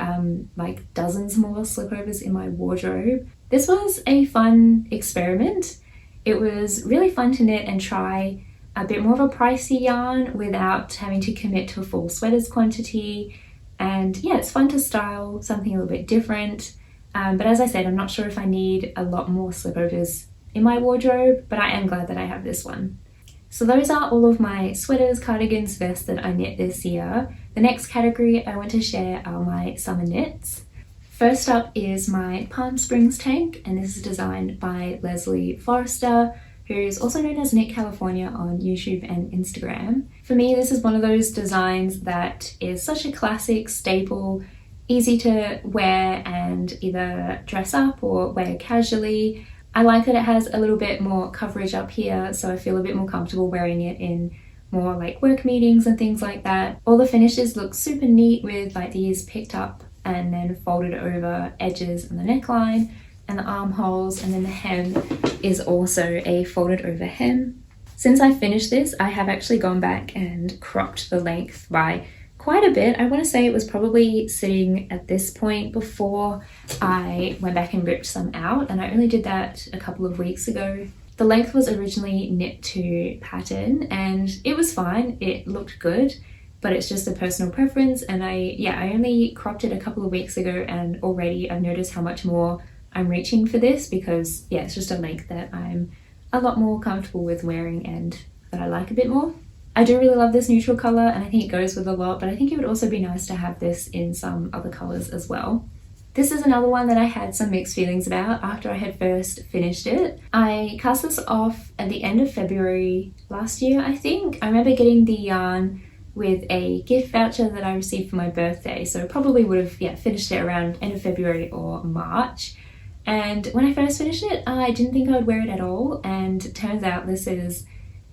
like dozens more slipovers in my wardrobe. This was a fun experiment. It was really fun to knit and try a bit more of a pricey yarn without having to commit to a full sweaters quantity. And yeah, it's fun to style something a little bit different. But as I said, I'm not sure if I need a lot more slipovers in my wardrobe, but I am glad that I have this one. So those are all of my sweaters, cardigans, vests that I knit this year. The next category I want to share are my summer knits. First up is my Palm Springs tank, and this is designed by Leslie Forrester, who's also known as Knit California on YouTube and Instagram. For me, this is one of those designs that is such a classic staple, easy to wear and either dress up or wear casually. I like that it has a little bit more coverage up here, so I feel a bit more comfortable wearing it in more like work meetings and things like that. All the finishes look super neat with like these picked up and then folded over edges and the neckline and the armholes, and then the hem is also a folded over hem. Since I finished this, I have actually gone back and cropped the length by quite a bit. I want to say it was probably sitting at this point before I went back and ripped some out, and I only did that a couple of weeks ago. The length was originally knit to pattern and it was fine, it looked good, but it's just a personal preference, and I only cropped it a couple of weeks ago and already I've noticed how much more I'm reaching for this because it's just a length that I'm a lot more comfortable with wearing and that I like a bit more. I do really love this neutral colour and I think it goes with a lot, but I think it would also be nice to have this in some other colours as well. This is another one that I had some mixed feelings about after I had first finished it. I cast this off at the end of February last year, I think. I remember getting the yarn with a gift voucher that I received for my birthday, so probably would have finished it around end of February or March. And when I first finished it, I didn't think I would wear it at all, and it turns out this is,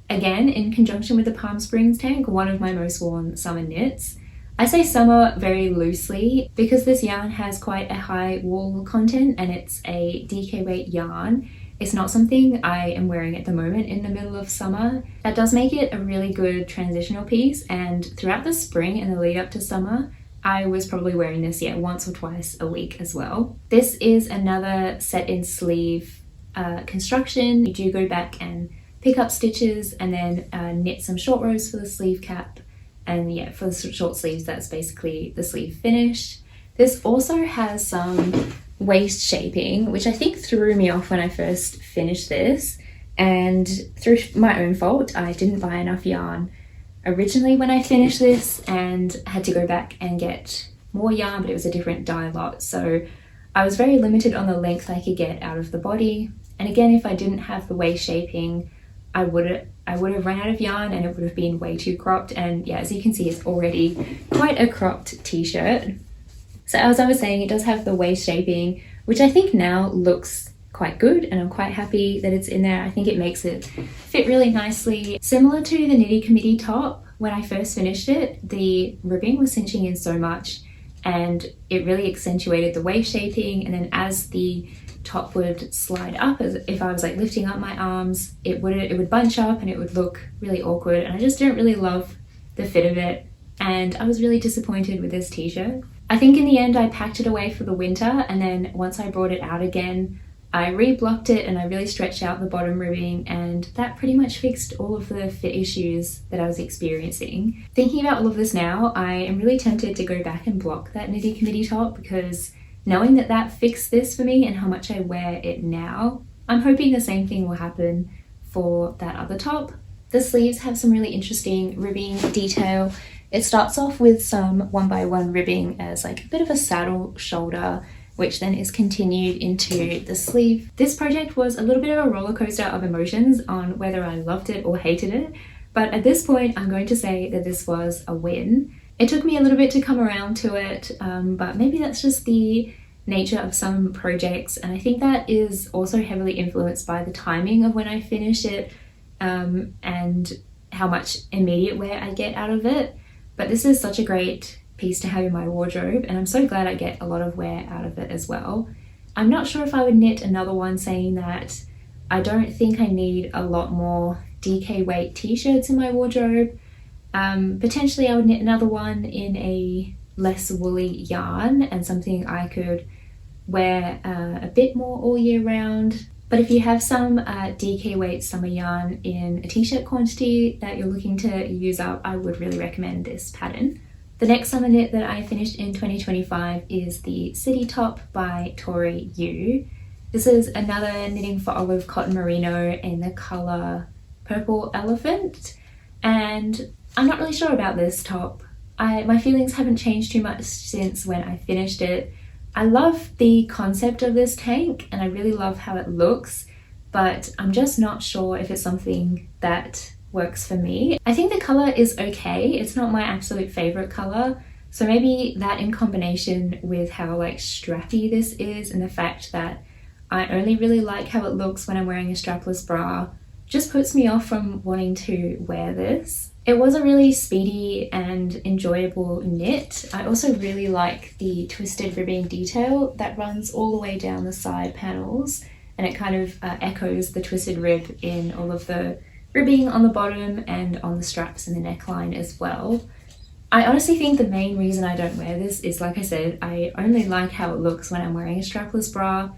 again, in conjunction with the Palm Springs tank, one of my most worn summer knits. I say summer very loosely because this yarn has quite a high wool content and it's a DK weight yarn. It's not something I am wearing at the moment in the middle of summer. That does make it a really good transitional piece, and throughout the spring and the lead up to summer, I was probably wearing this once or twice a week as well. This is another set in sleeve construction. You do go back and pick up stitches and then knit some short rows for the sleeve cap, and for the short sleeves that's basically the sleeve finished. This also has some waist shaping, which I think threw me off when I first finished this, and through my own fault I didn't buy enough yarn originally when I finished this and had to go back and get more yarn, but it was a different dye lot, so I was very limited on the length I could get out of the body. And again, if I didn't have the waist shaping, I would have run out of yarn and it would have been way too cropped. And yeah, as you can see, it's already quite a cropped t-shirt. So as I was saying, it does have the waist shaping, which I think now looks quite good, and I'm quite happy that it's in there. I think it makes it fit really nicely. Similar to the Nitty Committee top, when I first finished it, the ribbing was cinching in so much and it really accentuated the waist shaping, and then as the top would slide up, as if I was like lifting up my arms, it would bunch up and it would look really awkward, and I just didn't really love the fit of it, and I was really disappointed with this t-shirt. I think in the end I packed it away for the winter, and then once I brought it out again, I re-blocked it and I really stretched out the bottom ribbing, and that pretty much fixed all of the fit issues that I was experiencing. Thinking about all of this now, I am really tempted to go back and block that Nitty Committee top, because knowing that that fixed this for me and how much I wear it now, I'm hoping the same thing will happen for that other top. The sleeves have some really interesting ribbing detail. It starts off with some 1x1 ribbing as like a bit of a saddle shoulder, which then is continued into the sleeve. This project was a little bit of a roller coaster of emotions on whether I loved it or hated it, but at this point I'm going to say that this was a win. It took me a little bit to come around to it, but maybe that's just the nature of some projects, and I think that is also heavily influenced by the timing of when I finish it and how much immediate wear I get out of it. But this is such a great piece to have in my wardrobe, and I'm so glad I get a lot of wear out of it as well. I'm not sure if I would knit another one, saying that I don't think I need a lot more DK weight t-shirts in my wardrobe. Potentially I would knit another one in a less woolly yarn and something I could wear a bit more all year round. But if you have some DK weight summer yarn in a t-shirt quantity that you're looking to use up, I would really recommend this pattern. The next summer knit that I finished in 2025 is the City Top by Tori Yu. This is another knitting for olive cotton merino in the colour Purple Elephant, and I'm not really sure about this top. My feelings haven't changed too much since when I finished it. I love the concept of this tank and I really love how it looks, but I'm just not sure if it's something that works for me. I think the colour is okay. It's not my absolute favourite colour, so maybe that in combination with how like strappy this is and the fact that I only really like how it looks when I'm wearing a strapless bra just puts me off from wanting to wear this. It was a really speedy and enjoyable knit. I also really like the twisted ribbing detail that runs all the way down the side panels, and it kind of echoes the twisted rib in all of the ribbing on the bottom and on the straps and the neckline as well. I honestly think the main reason I don't wear this is, like I said, I only like how it looks when I'm wearing a strapless bra,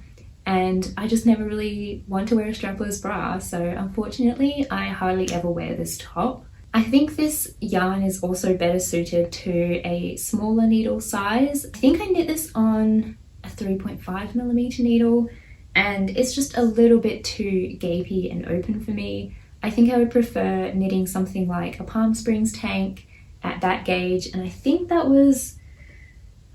and I just never really want to wear a strapless bra, so unfortunately I hardly ever wear this top. I think this yarn is also better suited to a smaller needle size. I think I knit this on a 3.5mm needle, and it's just a little bit too gapey and open for me. I think I would prefer knitting something like a Palm Springs tank at that gauge, and I think that was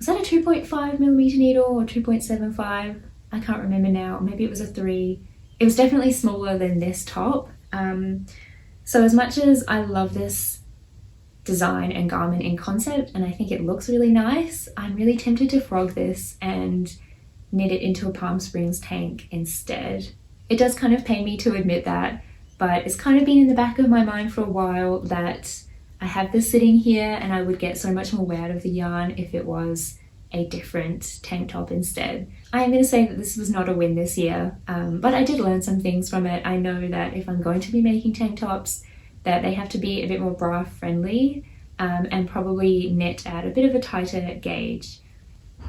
that a 2.5mm needle or 2.75? I can't remember now. Maybe it was a 3. It was definitely smaller than this top. So as much as I love this design and garment in concept, and I think it looks really nice, I'm really tempted to frog this and knit it into a Palm Springs tank instead. It does kind of pain me to admit that, but it's kind of been in the back of my mind for a while that I have this sitting here and I would get so much more wear out of the yarn if it was a different tank top instead. I am going to say that this was not a win this year, but I did learn some things from it. I know that if I'm going to be making tank tops, that they have to be a bit more bra friendly and probably knit at a bit of a tighter gauge.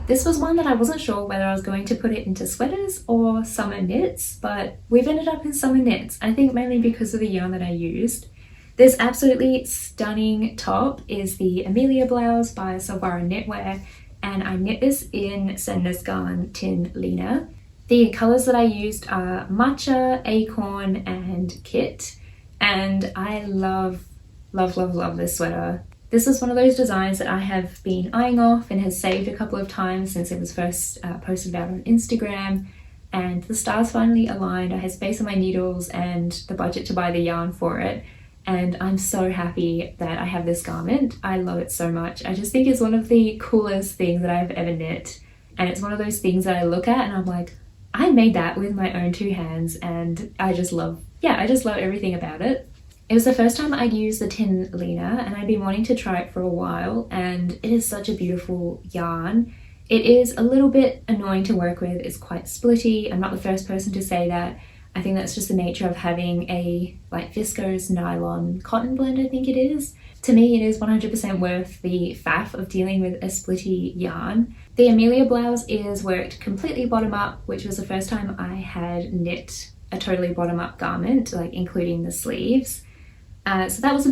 This was one that I wasn't sure whether I was going to put it into sweaters or summer knits, but we've ended up in summer knits, I think mainly because of the yarn that I used. This absolutely stunning top is the Amelia blouse by Solvara Knitwear, and I knit this in Sendesgarn Tin Lina. The colours that I used are Matcha, Acorn and Kit, and I love this sweater. This is one of those designs that I have been eyeing off and has saved a couple of times since it was first posted out on Instagram, and the stars finally aligned. I had space on my needles and the budget to buy the yarn for it, and I'm so happy that I have this garment. I love it so much. I just think it's one of the coolest things that I've ever knit, and it's one of those things that I look at and I'm like, I made that with my own two hands, and I just love everything about it. It was the first time I'd used the Tin Lina, and I'd been wanting to try it for a while, and it is such a beautiful yarn. It is a little bit annoying to work with. It's quite splitty. I'm not the first person to say that. I think that's just the nature of having a like viscose nylon cotton blend, I think it is. To me, it is 100% worth the faff of dealing with a splitty yarn. The Amelia blouse is worked completely bottom up, which was the first time I had knit a totally bottom up garment, like including the sleeves. So that was a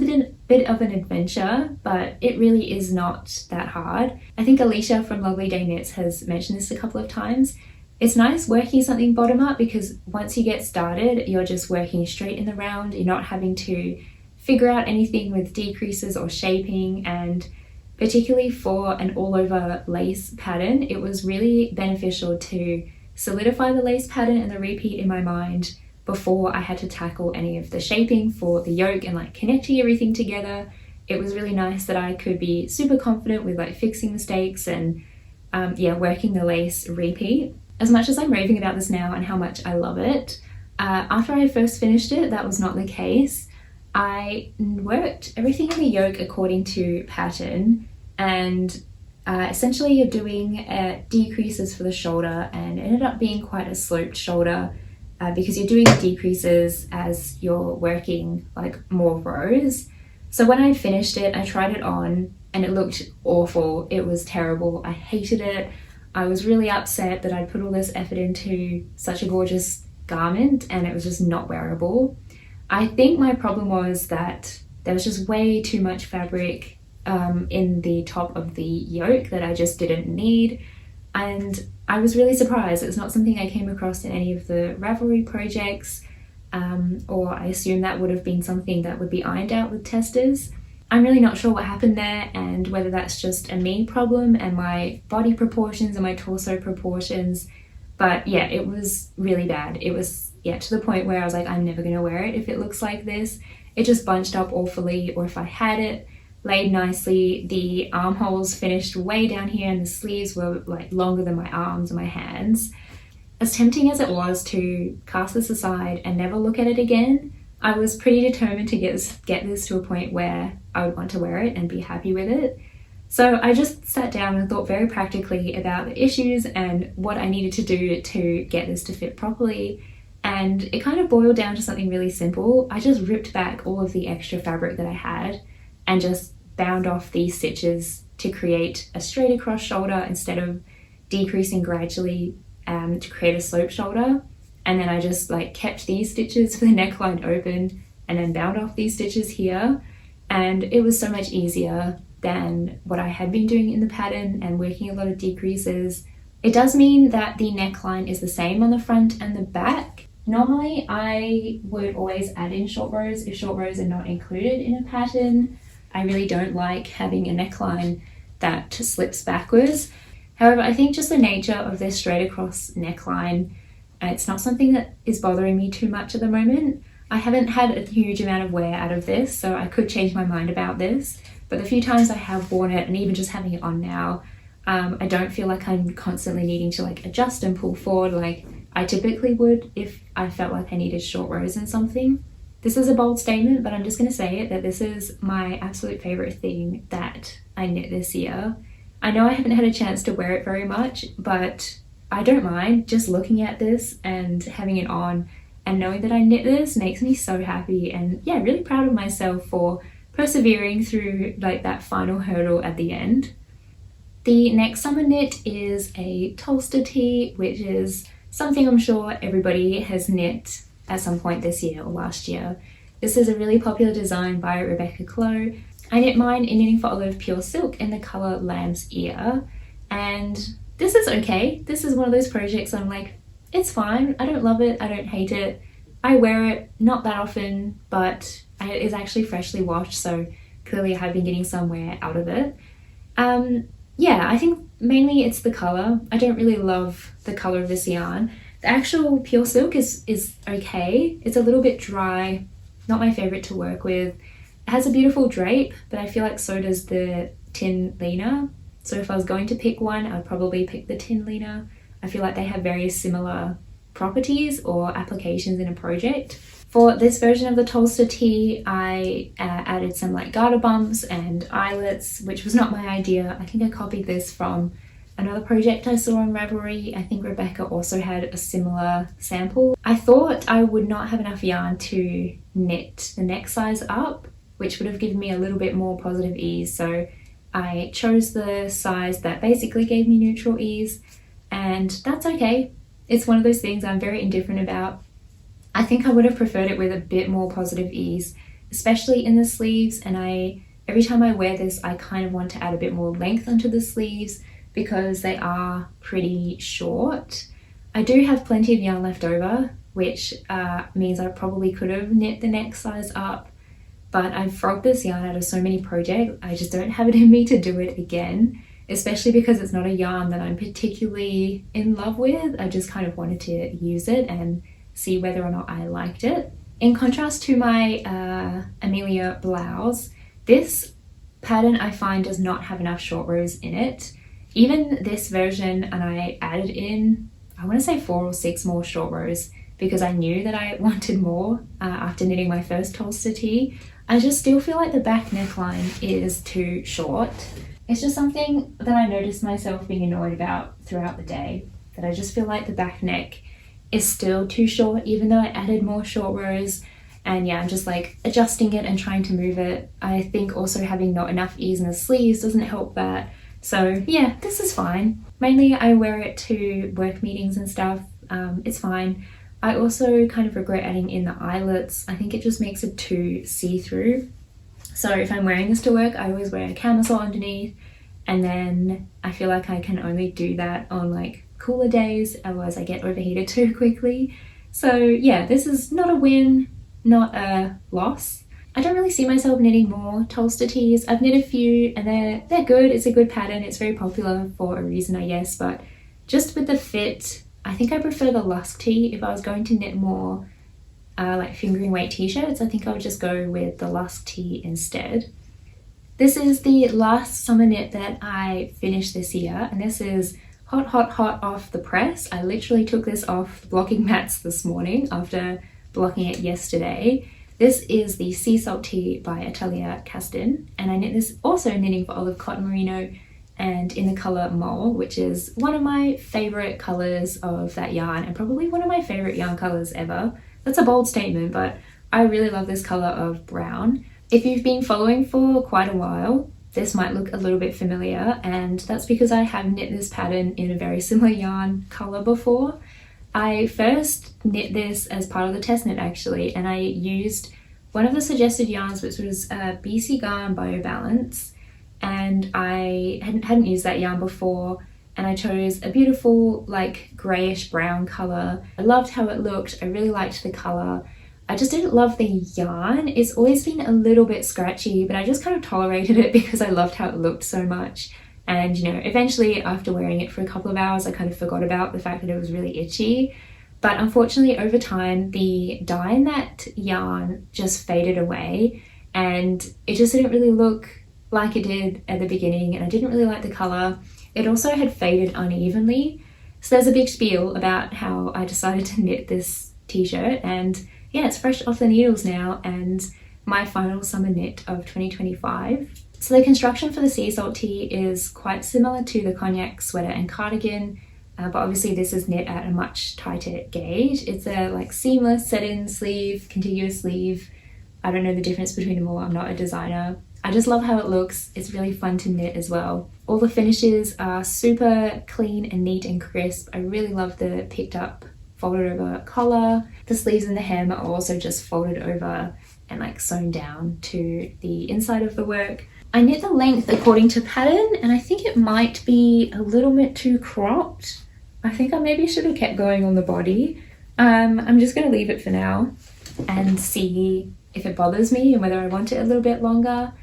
bit of an adventure, but it really is not that hard. I think Alicia from Lovely Day Knits has mentioned this a couple of times. It's nice working something bottom up because once you get started, you're just working straight in the round. You're not having to figure out anything with decreases or shaping, and particularly for an all over lace pattern, it was really beneficial to solidify the lace pattern and the repeat in my mind before I had to tackle any of the shaping for the yoke and like connecting everything together. It was really nice that I could be super confident with like fixing mistakes and working the lace repeat. As much as I'm raving about this now and how much I love it, after I first finished it, that was not the case. I worked everything in the yoke according to pattern, and essentially you're doing decreases for the shoulder, and it ended up being quite a sloped shoulder because you're doing decreases as you're working like more rows. So when I finished it, I tried it on and it looked awful. It was terrible. I hated it. I was really upset that I'd put all this effort into such a gorgeous garment and it was just not wearable. I think my problem was that there was just way too much fabric in the top of the yoke that I just didn't need, and I was really surprised. It's not something I came across in any of the Ravelry projects, or I assume that would have been something that would be ironed out with testers. I'm really not sure what happened there, and whether that's just a me problem and my body proportions and my torso proportions, but yeah, it was really bad. It was to the point where I was like, I'm never going to wear it if it looks like this. It just bunched up awfully, or if I had it laid nicely, the armholes finished way down here and the sleeves were like longer than my arms and my hands. As tempting as it was to cast this aside and never look at it again, I was pretty determined to get this to a point where I would want to wear it and be happy with it. So I just sat down and thought very practically about the issues and what I needed to do to get this to fit properly. And it kind of boiled down to something really simple. I just ripped back all of the extra fabric that I had and just bound off these stitches to create a straight across shoulder instead of decreasing gradually to create a slope shoulder. And then I just like kept these stitches for the neckline open and then bound off these stitches here. And it was so much easier than what I had been doing in the pattern and working a lot of decreases. It does mean that the neckline is the same on the front and the back. Normally I would always add in short rows if short rows are not included in a pattern. I really don't like having a neckline that slips backwards. However, I think just the nature of this straight across neckline, it's not something that is bothering me too much at the moment. I haven't had a huge amount of wear out of this, so I could change my mind about this. But the few times I have worn it, and even just having it on now, I don't feel like I'm constantly needing to like adjust and pull forward like I typically would if I felt like I needed short rows in something. This is a bold statement, but I'm just going to say it, that this is my absolute favorite thing that I knit this year. I know I haven't had a chance to wear it very much, but I don't mind. Just looking at this and having it on and knowing that I knit this makes me so happy, and yeah, really proud of myself for persevering through like that final hurdle at the end. The next summer knit is a Tolster tee, which is something I'm sure everybody has knit at some point this year or last year. This is a really popular design by Rebecca Clow. I knit mine in Knitting for Olive Pure Silk in the colour Lamb's Ear, and this is okay. This is one of those projects I'm like, it's fine. I don't love it, I don't hate it. I wear it not that often, but it is actually freshly washed, so clearly I have been getting some wear out of it. Yeah, I think mainly it's the colour. I don't really love the colour of this yarn. The actual pure silk is okay. It's a little bit dry, not my favourite to work with. It has a beautiful drape, but I feel like so does the tin liner. So if I was going to pick one, I'd probably pick the tin liner. I feel like they have very similar properties or applications in a project. For this version of the Tolster tee, I added some like garter bumps and eyelets, which was not my idea. I think I copied this from another project I saw on Ravelry. I think Rebecca also had a similar sample. I thought I would not have enough yarn to knit the neck size up, which would have given me a little bit more positive ease. So I chose the size that basically gave me neutral ease, and that's okay. It's one of those things I'm very indifferent about. I think I would have preferred it with a bit more positive ease, especially in the sleeves, and every time I wear this I kind of want to add a bit more length onto the sleeves because they are pretty short. I do have plenty of yarn left over, which means I probably could have knit the neck size up, but I've frogged this yarn out of so many projects, I just don't have it in me to do it again, especially because it's not a yarn that I'm particularly in love with. I just kind of wanted to use it and see whether or not I liked it. In contrast to my Amelia blouse, this pattern I find does not have enough short rows in it. Even this version, and I added in, I want to say 4 or 6 more short rows because I knew that I wanted more after knitting my first Tolster tee. I just still feel like the back neckline is too short. It's just something that I noticed myself being annoyed about throughout the day, that I just feel like the back neck is still too short even though I added more short rows. And yeah, I'm just like adjusting it and trying to move it. I think also having not enough ease in the sleeves doesn't help that. So yeah, this is fine. Mainly I wear it to work meetings and stuff. It's fine. I also kind of regret adding in the eyelets. I think it just makes it too see-through. So if I'm wearing this to work, I always wear a camisole underneath, and then I feel like I can only do that on like cooler days, otherwise I get overheated too quickly. So yeah, this is not a win, not a loss. I don't really see myself knitting more Tolster tees. I've knit a few and they're good. It's a good pattern. It's very popular for a reason, I guess, but just with the fit, I think I prefer the Lusk tee. If I was going to knit more like fingering weight t-shirts, I think I would just go with the Lusk tee instead. This is the last summer knit that I finished this year, and this is hot off the press. I literally took this off the blocking mats this morning after blocking it yesterday. This is the Sea Salt Tee by Atelier Castin, and I knit this also knitting for Olive Cotton Merino and in the colour Mole, which is one of my favourite colours of that yarn and probably one of my favourite yarn colours ever. That's a bold statement, but I really love this colour of brown. If you've been following for quite a while, this might look a little bit familiar, and that's because I have knit this pattern in a very similar yarn colour before. I first knit this as part of the test knit actually, and I used one of the suggested yarns, which was BC Garn BioBalance, and I hadn't used that yarn before, and I chose a beautiful like greyish brown colour. I loved how it looked, I really liked the colour. I just didn't love the yarn. It's always been a little bit scratchy, but I just kind of tolerated it because I loved how it looked so much. And you know, eventually after wearing it for a couple of hours, I kind of forgot about the fact that it was really itchy. But unfortunately over time, the dye in that yarn just faded away and it just didn't really look like it did at the beginning, and I didn't really like the colour. It also had faded unevenly. So there's a big spiel about how I decided to knit this t-shirt, and yeah, it's fresh off the needles now and my final summer knit of 2025. So the construction for the Sea Salt tee is quite similar to the cognac sweater and cardigan, but obviously this is knit at a much tighter gauge. It's a like seamless set-in sleeve, contiguous sleeve. I don't know the difference between them all, I'm not a designer. I just love how it looks. It's really fun to knit as well. All the finishes are super clean and neat and crisp. I really love the picked up folded over collar. The sleeves and the hem are also just folded over and like sewn down to the inside of the work. I knit the length according to pattern, and I think it might be a little bit too cropped. I think I maybe should have kept going on the body. I'm just going to leave it for now and see if it bothers me and whether I want it a little bit longer.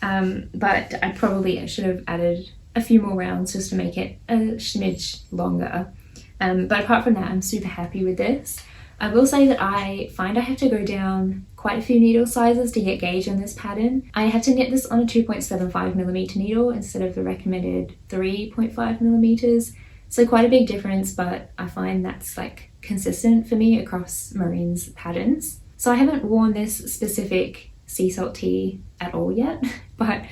But I probably should have added a few more rounds just to make it a smidge longer. But apart from that, I'm super happy with this. I will say that I find I have to go down quite a few needle sizes to get gauge on this pattern. I had to knit this on a 2.75mm needle instead of the recommended 3.5mm. So quite a big difference, but I find that's like consistent for me across Marine's patterns. So I haven't worn this specific sea salt tee at all yet, but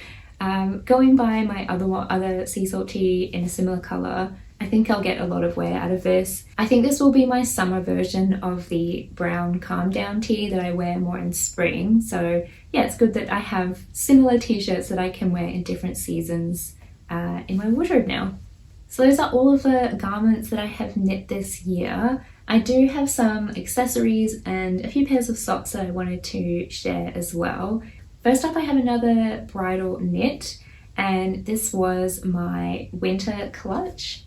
going by my other sea salt tee in a similar colour, I think I'll get a lot of wear out of this. I think this will be my summer version of the brown calm down tee that I wear more in spring. So yeah, it's good that I have similar t-shirts that I can wear in different seasons in my wardrobe now. So those are all of the garments that I have knit this year. I do have some accessories and a few pairs of socks that I wanted to share as well. First up, I have another bridal knit, and this was my winter clutch.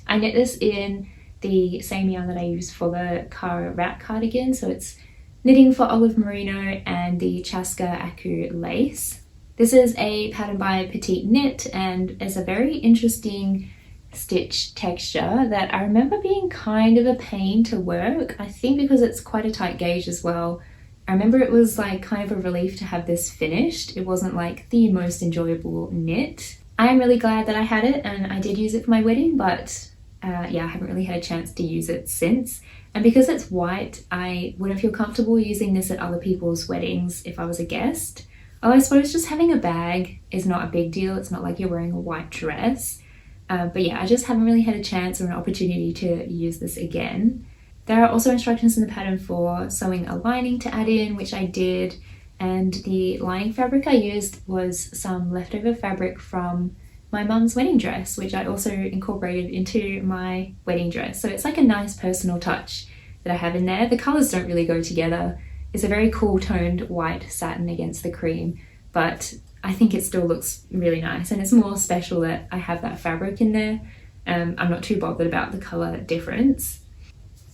I knit this in the same yarn that I use for the wrap cardigan, so it's knitting for olive merino and the Chaska Aku lace. This is a pattern by Petite Knit and is a very interesting stitch texture that I remember being kind of a pain to work. I think because it's quite a tight gauge as well. I remember it was like kind of a relief to have this finished. It wasn't like the most enjoyable knit. I am really glad that I had it, and I did use it for my wedding, but yeah, I haven't really had a chance to use it since. And because it's white, I wouldn't feel comfortable using this at other people's weddings if I was a guest. Although I suppose just having a bag is not a big deal. It's not like you're wearing a white dress. But yeah, I just haven't really had a chance or an opportunity to use this again. There are also instructions in the pattern for sewing a lining to add in, which I did. And the lining fabric I used was some leftover fabric from my mum's wedding dress, which I also incorporated into my wedding dress. So it's like a nice personal touch that I have in there. The colours don't really go together. It's a very cool toned white satin against the cream, but I think it still looks really nice, and it's more special that I have that fabric in there. I'm not too bothered about the colour difference.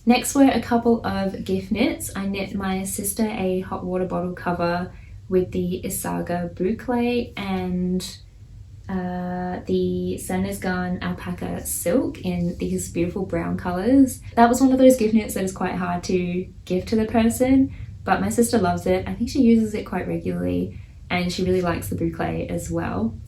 Next were a couple of gift knits. I knit my sister a hot water bottle cover with the Isaga boucle and the Senesgan alpaca silk in these beautiful brown colours. That was one of those gift knits that is quite hard to give to the person, but my sister loves it. I think she uses it quite regularly, and she really likes the boucle as well.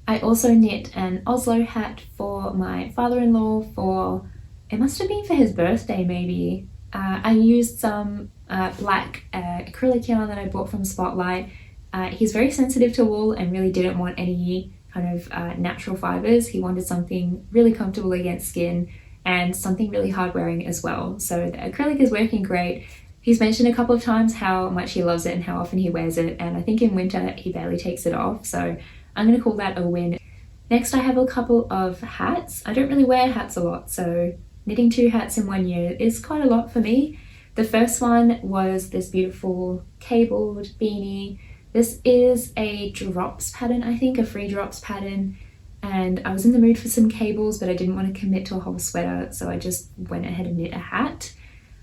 I also knit an Oslo hat for my father-in-law for, it must have been for his birthday maybe. I used some black acrylic yarn that I bought from Spotlight. He's very sensitive to wool and really didn't want any kind of natural fibres. He wanted something really comfortable against skin and something really hard wearing as well. So the acrylic is working great. He's mentioned a couple of times how much he loves it and how often he wears it, and I think in winter he barely takes it off, so I'm going to call that a win. Next I have a couple of hats. I don't really wear hats a lot, so knitting 2 hats in 1 year is quite a lot for me. The first one was this beautiful cabled beanie. This is a drops pattern, I think, a free drops pattern, and I was in the mood for some cables, but I didn't want to commit to a whole sweater, so I just went ahead and knit a hat.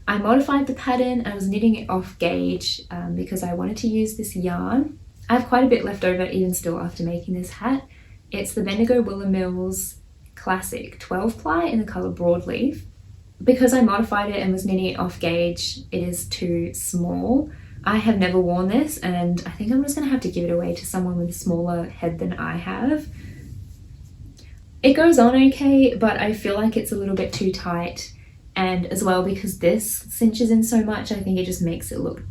I modified the pattern. I was knitting it off gauge because I wanted to use this yarn. I have quite a bit left over even still after making this hat. It's the Bendigo Willa Mills Classic 12 ply in the colour Broadleaf. Because I modified it and was knitting it off gauge, it is too small. I have never worn this, and I think I'm just going to have to give it away to someone with a smaller head than I have. It goes on okay, but I feel like it's a little bit too tight. And as well, because this cinches in so much, I think it just makes it look,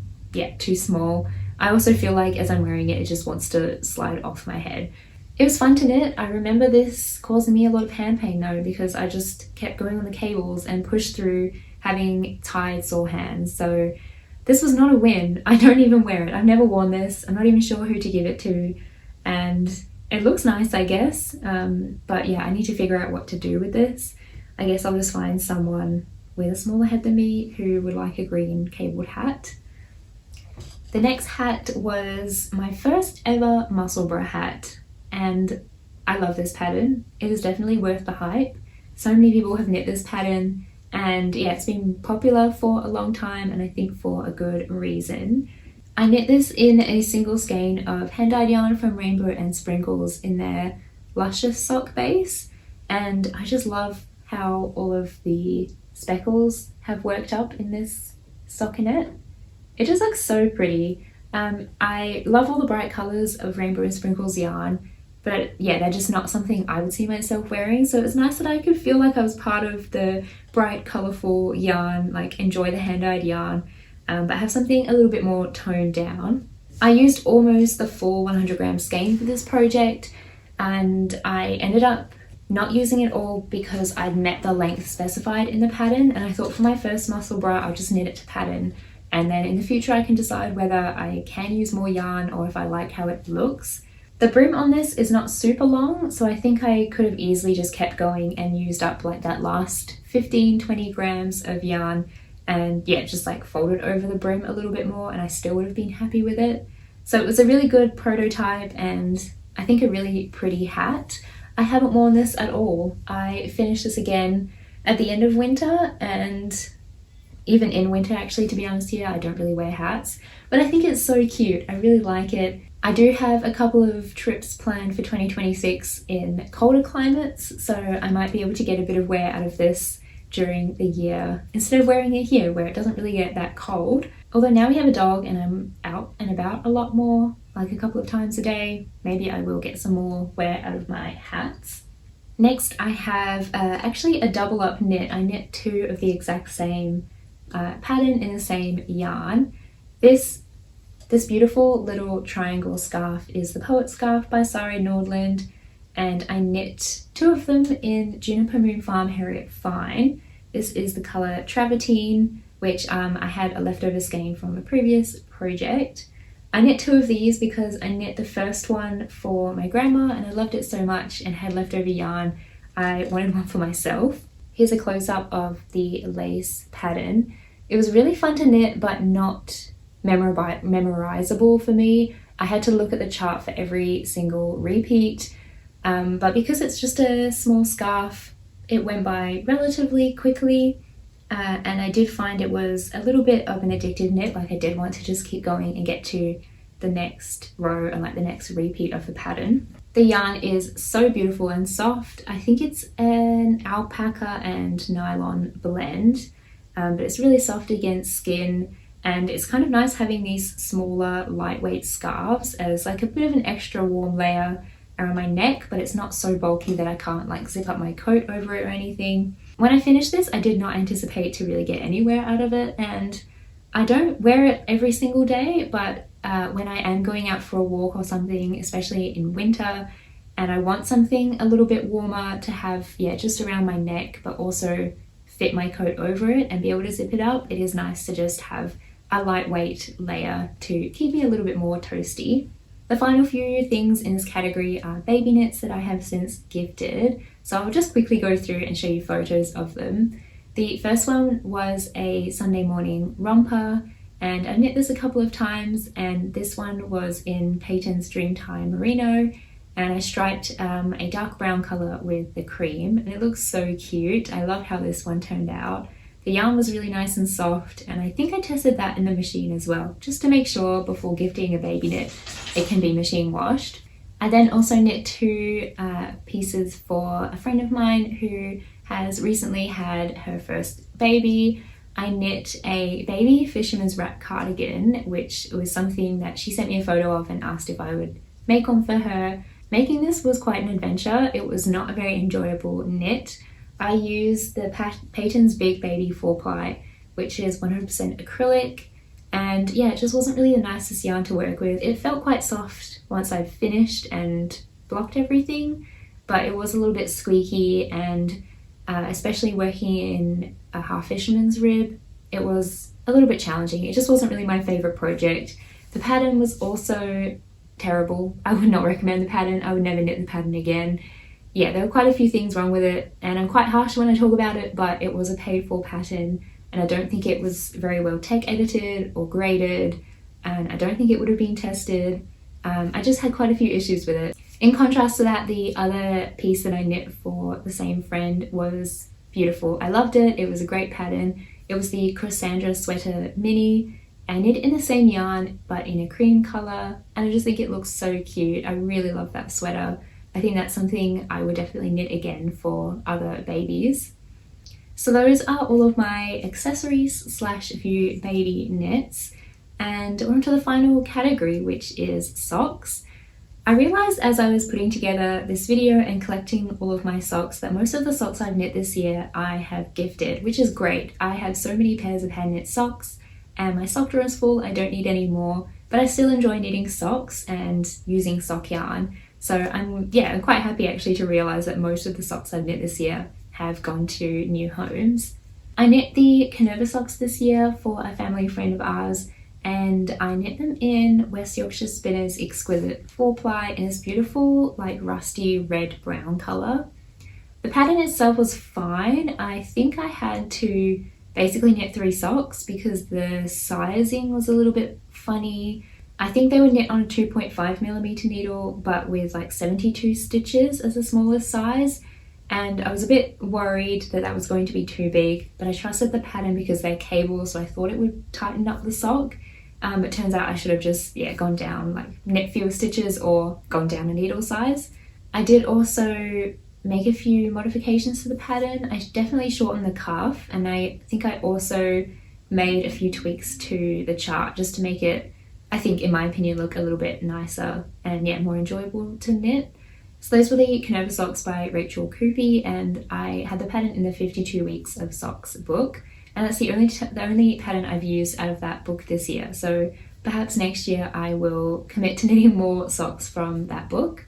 too small. I also feel like as I'm wearing it, it just wants to slide off my head. It was fun to knit. I remember this causing me a lot of hand pain though, because I just kept going on the cables and pushed through having tired, sore hands. So this was not a win. I don't even wear it. I've never worn this. I'm not even sure who to give it to. And it looks nice, I guess. But yeah, I need to figure out what to do with this. I guess I'll just find someone with a smaller head than me who would like a green cabled hat. The next hat was my first ever muscle bra hat, and I love this pattern. It is definitely worth the hype. So many people have knit this pattern, and yeah, it's been popular for a long time, and I think for a good reason. I knit this in a single skein of hand-dyed yarn from Rainbow and Sprinkles in their Luscious sock base, and I just love how all of the speckles have worked up in this stockinette. It just looks so pretty. I love all the bright colours of Rainbow and Sprinkles yarn, but yeah, they're just not something I would see myself wearing, so it's nice that I could feel like I was part of the bright, colourful yarn, like enjoy the hand-dyed yarn, but have something a little bit more toned down. I used almost the full 100 gram skein for this project, and I ended up not using it all because I'd met the length specified in the pattern, and I thought for my first muscle bra I'll just knit it to pattern, and then in the future I can decide whether I can use more yarn or if I like how it looks. The brim on this is not super long, so I think I could have easily just kept going and used up like that last 15-20 grams of yarn, and yeah, just like folded over the brim a little bit more, and I still would have been happy with it. So it was a really good prototype, and I think a really pretty hat. I haven't worn this at all. I finished this again at the end of winter, and even in winter actually, to be honest here, I don't really wear hats, but I think it's so cute. I really like it. I do have a couple of trips planned for 2026 in colder climates, so I might be able to get a bit of wear out of this during the year instead of wearing it here where it doesn't really get that cold. Although now we have a dog and I'm out and about a lot more, like a couple of times a day, maybe I will get some more wear out of my hats. Next I have actually a double up knit. I knit two of the exact same pattern in the same yarn. This beautiful little triangle scarf is the Poet Scarf by Sari Nordland, and I knit two of them in Juniper Moon Farm Harriet Fine. This is the colour Travertine, which I had a leftover skein from a previous project. I knit two of these because I knit the first one for my grandma and I loved it so much and had leftover yarn. I wanted one for myself. Here's a close-up of the lace pattern. It was really fun to knit, but not memorizable for me. I had to look at the chart for every single repeat, but because it's just a small scarf, it went by relatively quickly, and I did find it was a little bit of an addictive knit. Like I did want to just keep going and get to the next row and like the next repeat of the pattern. The yarn is so beautiful and soft. I think it's an alpaca and nylon blend, but it's really soft against skin. And it's kind of nice having these smaller, lightweight scarves as like a bit of an extra warm layer around my neck, but it's not so bulky that I can't like zip up my coat over it or anything. When I finished this, I did not anticipate to really get anywhere out of it, and I don't wear it every single day, but when I am going out for a walk or something, especially in winter, and I want something a little bit warmer to have, yeah, just around my neck, but also fit my coat over it and be able to zip it up, it is nice to just have a lightweight layer to keep me a little bit more toasty. The final few things in this category are baby knits that I have since gifted, so I'll just quickly go through and show you photos of them. The first one was a Sunday morning romper, and I knit this a couple of times, and this one was in Peyton's Dreamtime Merino, and I striped a dark brown colour with the cream, and it looks so cute. I love how this one turned out. The yarn was really nice and soft, and I think I tested that in the machine as well, just to make sure before gifting a baby knit it can be machine washed. I then also knit two pieces for a friend of mine who has recently had her first baby. I knit a baby fisherman's wrap cardigan, which was something that she sent me a photo of and asked if I would make one for her. Making this was quite an adventure. It was not a very enjoyable knit. I used the Peyton's Big Baby 4-ply, which is 100% acrylic, and yeah, it just wasn't really the nicest yarn to work with. It felt quite soft once I'd finished and blocked everything, but it was a little bit squeaky, and especially working in a half fisherman's rib, it was a little bit challenging. It just wasn't really my favourite project. The pattern was also terrible. I would not recommend the pattern. I would never knit the pattern again. Yeah, there were quite a few things wrong with it, and I'm quite harsh when I talk about it, but it was a paid for pattern, and I don't think it was very well tech edited or graded. and I don't think it would have been tested. I just had quite a few issues with it. In contrast to that, the other piece that I knit for the same friend was beautiful. I loved it. It was a great pattern. It was the Cassandra Sweater Mini. I knit in the same yarn but in a cream colour, and I just think it looks so cute. I really love that sweater. I think that's something I would definitely knit again for other babies. So those are all of my accessories / a few baby knits, and we're on to the final category, which is socks. I realised as I was putting together this video and collecting all of my socks that most of the socks I've knit this year I have gifted, which is great. I have so many pairs of hand knit socks and my sock drawer is full. I don't need any more, but I still enjoy knitting socks and using sock yarn. So I'm quite happy actually to realise that most of the socks I've knit this year have gone to new homes. I knit the Canova socks this year for a family friend of ours, and I knit them in West Yorkshire Spinners Exquisite 4-ply in this beautiful like rusty red brown colour. The pattern itself was fine. I think I had to basically knit 3 socks because the sizing was a little bit funny. I think they were knit on a 2.5mm needle but with like 72 stitches as the smallest size, and I was a bit worried that that was going to be too big, but I trusted the pattern because they're cable, so I thought it would tighten up the sock. It turns out I should have just gone down, like knit fewer stitches or gone down a needle size. I did also make a few modifications to the pattern. I definitely shortened the cuff, and I think I also made a few tweaks to the chart just to make it, I think in my opinion, look a little bit nicer and more enjoyable to knit. So those were the Canova socks by Rachel Coopy, and I had the pattern in the 52 Weeks of Socks book. And that's the only pattern I've used out of that book this year. So perhaps next year I will commit to knitting more socks from that book.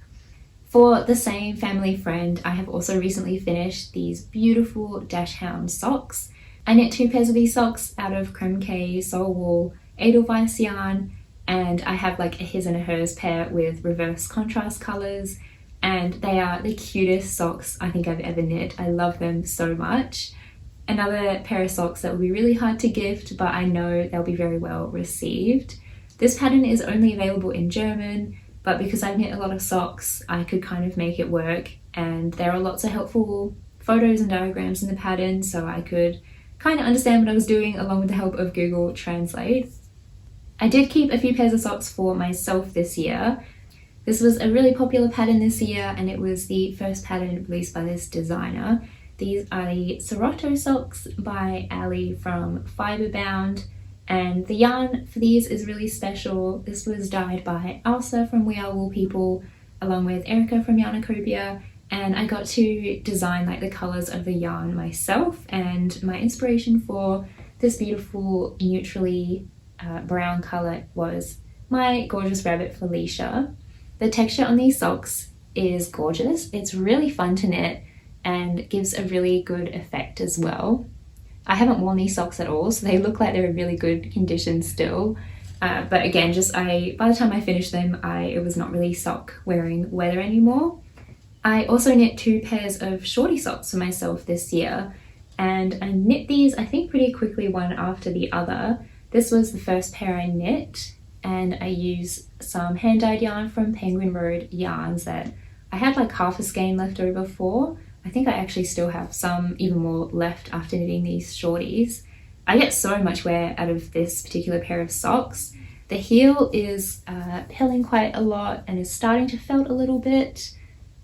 For the same family friend, I have also recently finished these beautiful Dash Hound socks. I knit 2 pairs of these socks out of Kremke Soul Wool Edelweiss yarn, and I have like a his and a hers pair with reverse contrast colours, and they are the cutest socks I think I've ever knit. I love them so much. Another pair of socks that will be really hard to gift, but I know they'll be very well received. This pattern is only available in German, but because I've knit a lot of socks, I could kind of make it work, and there are lots of helpful photos and diagrams in the pattern, so I could kind of understand what I was doing along with the help of Google Translate. I did keep a few pairs of socks for myself this year. This was a really popular pattern this year, and it was the first pattern released by this designer. These are the Serato socks by Ali from Fiberbound, and the yarn for these is really special. This was dyed by Elsa from We Are Wool People along with Erica from Yarnacopia, and I got to design like the colours of the yarn myself, and my inspiration for this beautiful neutrally brown colour was my gorgeous rabbit Felicia. The texture on these socks is gorgeous. It's really fun to knit and gives a really good effect as well. I haven't worn these socks at all, so they look like they're in really good condition still. But again, by the time I finished them, it was not really sock wearing weather anymore. I also knit 2 pairs of shorty socks for myself this year, and I knit these I think pretty quickly one after the other. This was the first pair I knit, and I used some hand-dyed yarn from Penguin Road Yarns that I had like half a skein left over for. I think I actually still have some, even more, left after knitting these shorties. I get so much wear out of this particular pair of socks. The heel is pilling quite a lot and is starting to felt a little bit,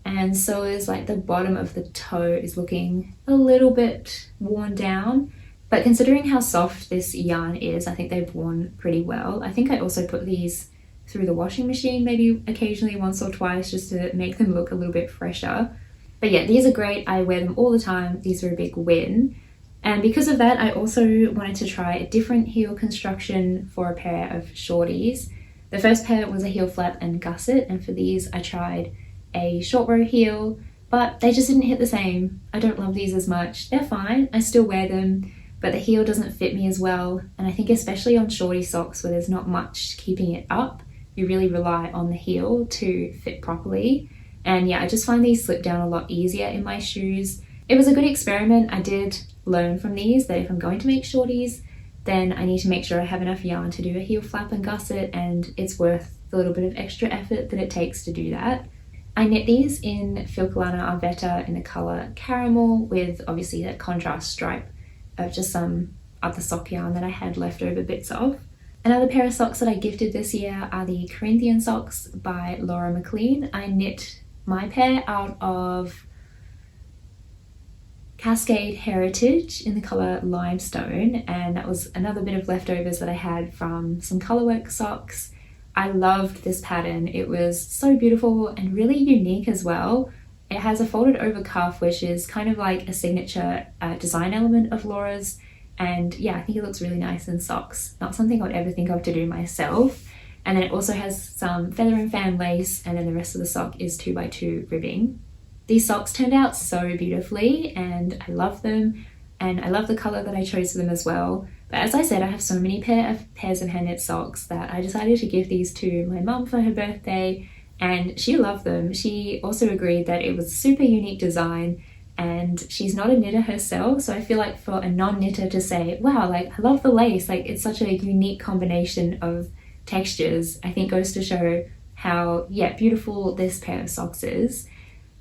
and so is like the bottom of the toe is looking a little bit worn down. But considering how soft this yarn is, I think they've worn pretty well. I think I also put these through the washing machine maybe occasionally once or twice just to make them look a little bit fresher. But yeah, these are great. I wear them all the time. These are a big win. And because of that, I also wanted to try a different heel construction for a pair of shorties. The first pair was a heel flap and gusset, and for these I tried a short row heel, but they just didn't hit the same. I don't love these as much. They're fine, I still wear them, but the heel doesn't fit me as well. And I think especially on shorty socks where there's not much keeping it up, you really rely on the heel to fit properly. And yeah, I just find these slip down a lot easier in my shoes. It was a good experiment. I did learn from these that if I'm going to make shorties, then I need to make sure I have enough yarn to do a heel flap and gusset, and it's worth the little bit of extra effort that it takes to do that. I knit these in Filcolana Arvetta in the colour Caramel with obviously that contrast stripe of just some other sock yarn that I had leftover bits of. Another pair of socks that I gifted this year are the Corinthian socks by Laura McLean. I knit my pair out of Cascade Heritage in the colour Limestone, and that was another bit of leftovers that I had from some colourwork socks. I loved this pattern. It was so beautiful and really unique as well. It has a folded over cuff, which is kind of like a signature design element of Laura's, and yeah, I think it looks really nice in socks. Not something I would ever think of to do myself. And then it also has some feather and fan lace, and then the rest of the sock is 2x2 ribbing. These socks turned out so beautifully and I love them, and I love the colour that I chose for them as well. But as I said, I have so many pairs of hand knit socks that I decided to give these to my mum for her birthday, and she loved them. She also agreed that it was a super unique design, and she's not a knitter herself, so I feel like for a non-knitter to say, wow, like I love the lace, like it's such a unique combination of textures, I think goes to show how beautiful this pair of socks is.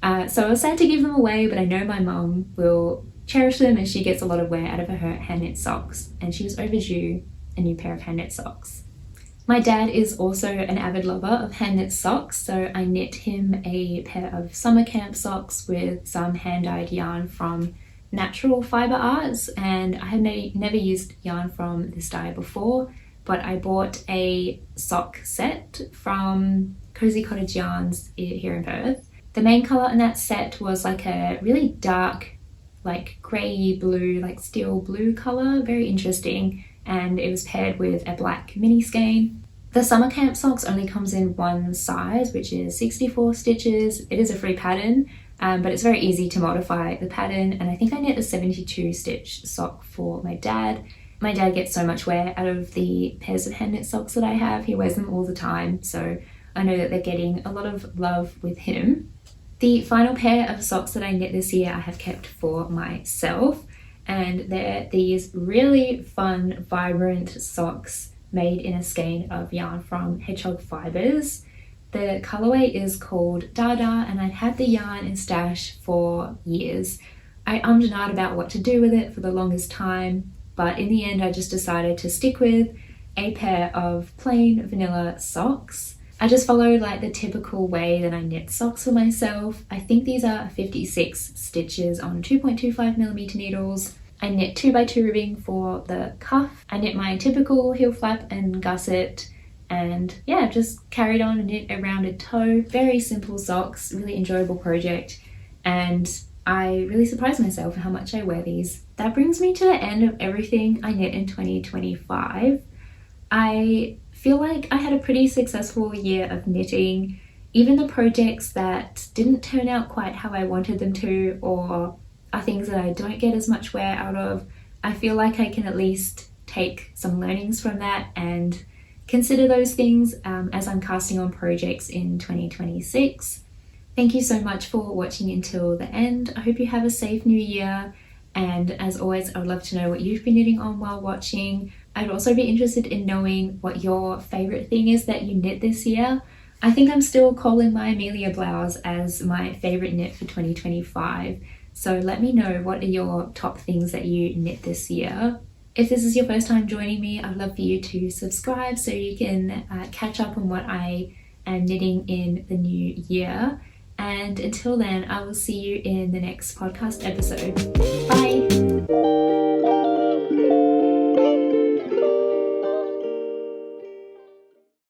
So I was sad to give them away, but I know my mum will cherish them and she gets a lot of wear out of her hand knit socks, and she was overdue a new pair of hand knit socks. My dad is also an avid lover of hand knit socks, so I knit him a pair of summer camp socks with some hand dyed yarn from Natural Fibre Arts, and I had never used yarn from this dye before, but I bought a sock set from Cozy Cottage Yarns here in Perth. The main colour in that set was like a really dark, like grey blue, like steel blue colour, very interesting, and it was paired with a black mini skein. The summer camp socks only comes in one size, which is 64 stitches. It is a free pattern, but it's very easy to modify the pattern, and I think I knit a 72 stitch sock for my dad. My dad gets so much wear out of the pairs of hand knit socks that I have. He wears them all the time, so I know that they're getting a lot of love with him. The final pair of socks that I knit this year I have kept for myself, and they're these really fun, vibrant socks made in a skein of yarn from Hedgehog Fibres. The colourway is called Dada, and I'd had the yarn in stash for years. I ummed and ahed about what to do with it for the longest time, but in the end I just decided to stick with a pair of plain vanilla socks. I just followed like the typical way that I knit socks for myself. I think these are 56 stitches on 2.25mm needles. I knit 2x2 ribbing for the cuff. I knit my typical heel flap and gusset, and yeah, just carried on and knit a rounded toe. Very simple socks, really enjoyable project, and I really surprised myself at how much I wear these. That brings me to the end of everything I knit in 2025. I feel like I had a pretty successful year of knitting. Even the projects that didn't turn out quite how I wanted them to, or are things that I don't get as much wear out of, I feel like I can at least take some learnings from that and consider those things as I'm casting on projects in 2026. Thank you so much for watching until the end. I hope you have a safe new year, and as always, I would love to know what you've been knitting on while watching. I'd also be interested in knowing what your favourite thing is that you knit this year. I think I'm still calling my Amelia blouse as my favourite knit for 2025. So let me know, what are your top things that you knit this year? If this is your first time joining me, I'd love for you to subscribe so you can catch up on what I am knitting in the new year. And until then, I will see you in the next podcast episode. Bye!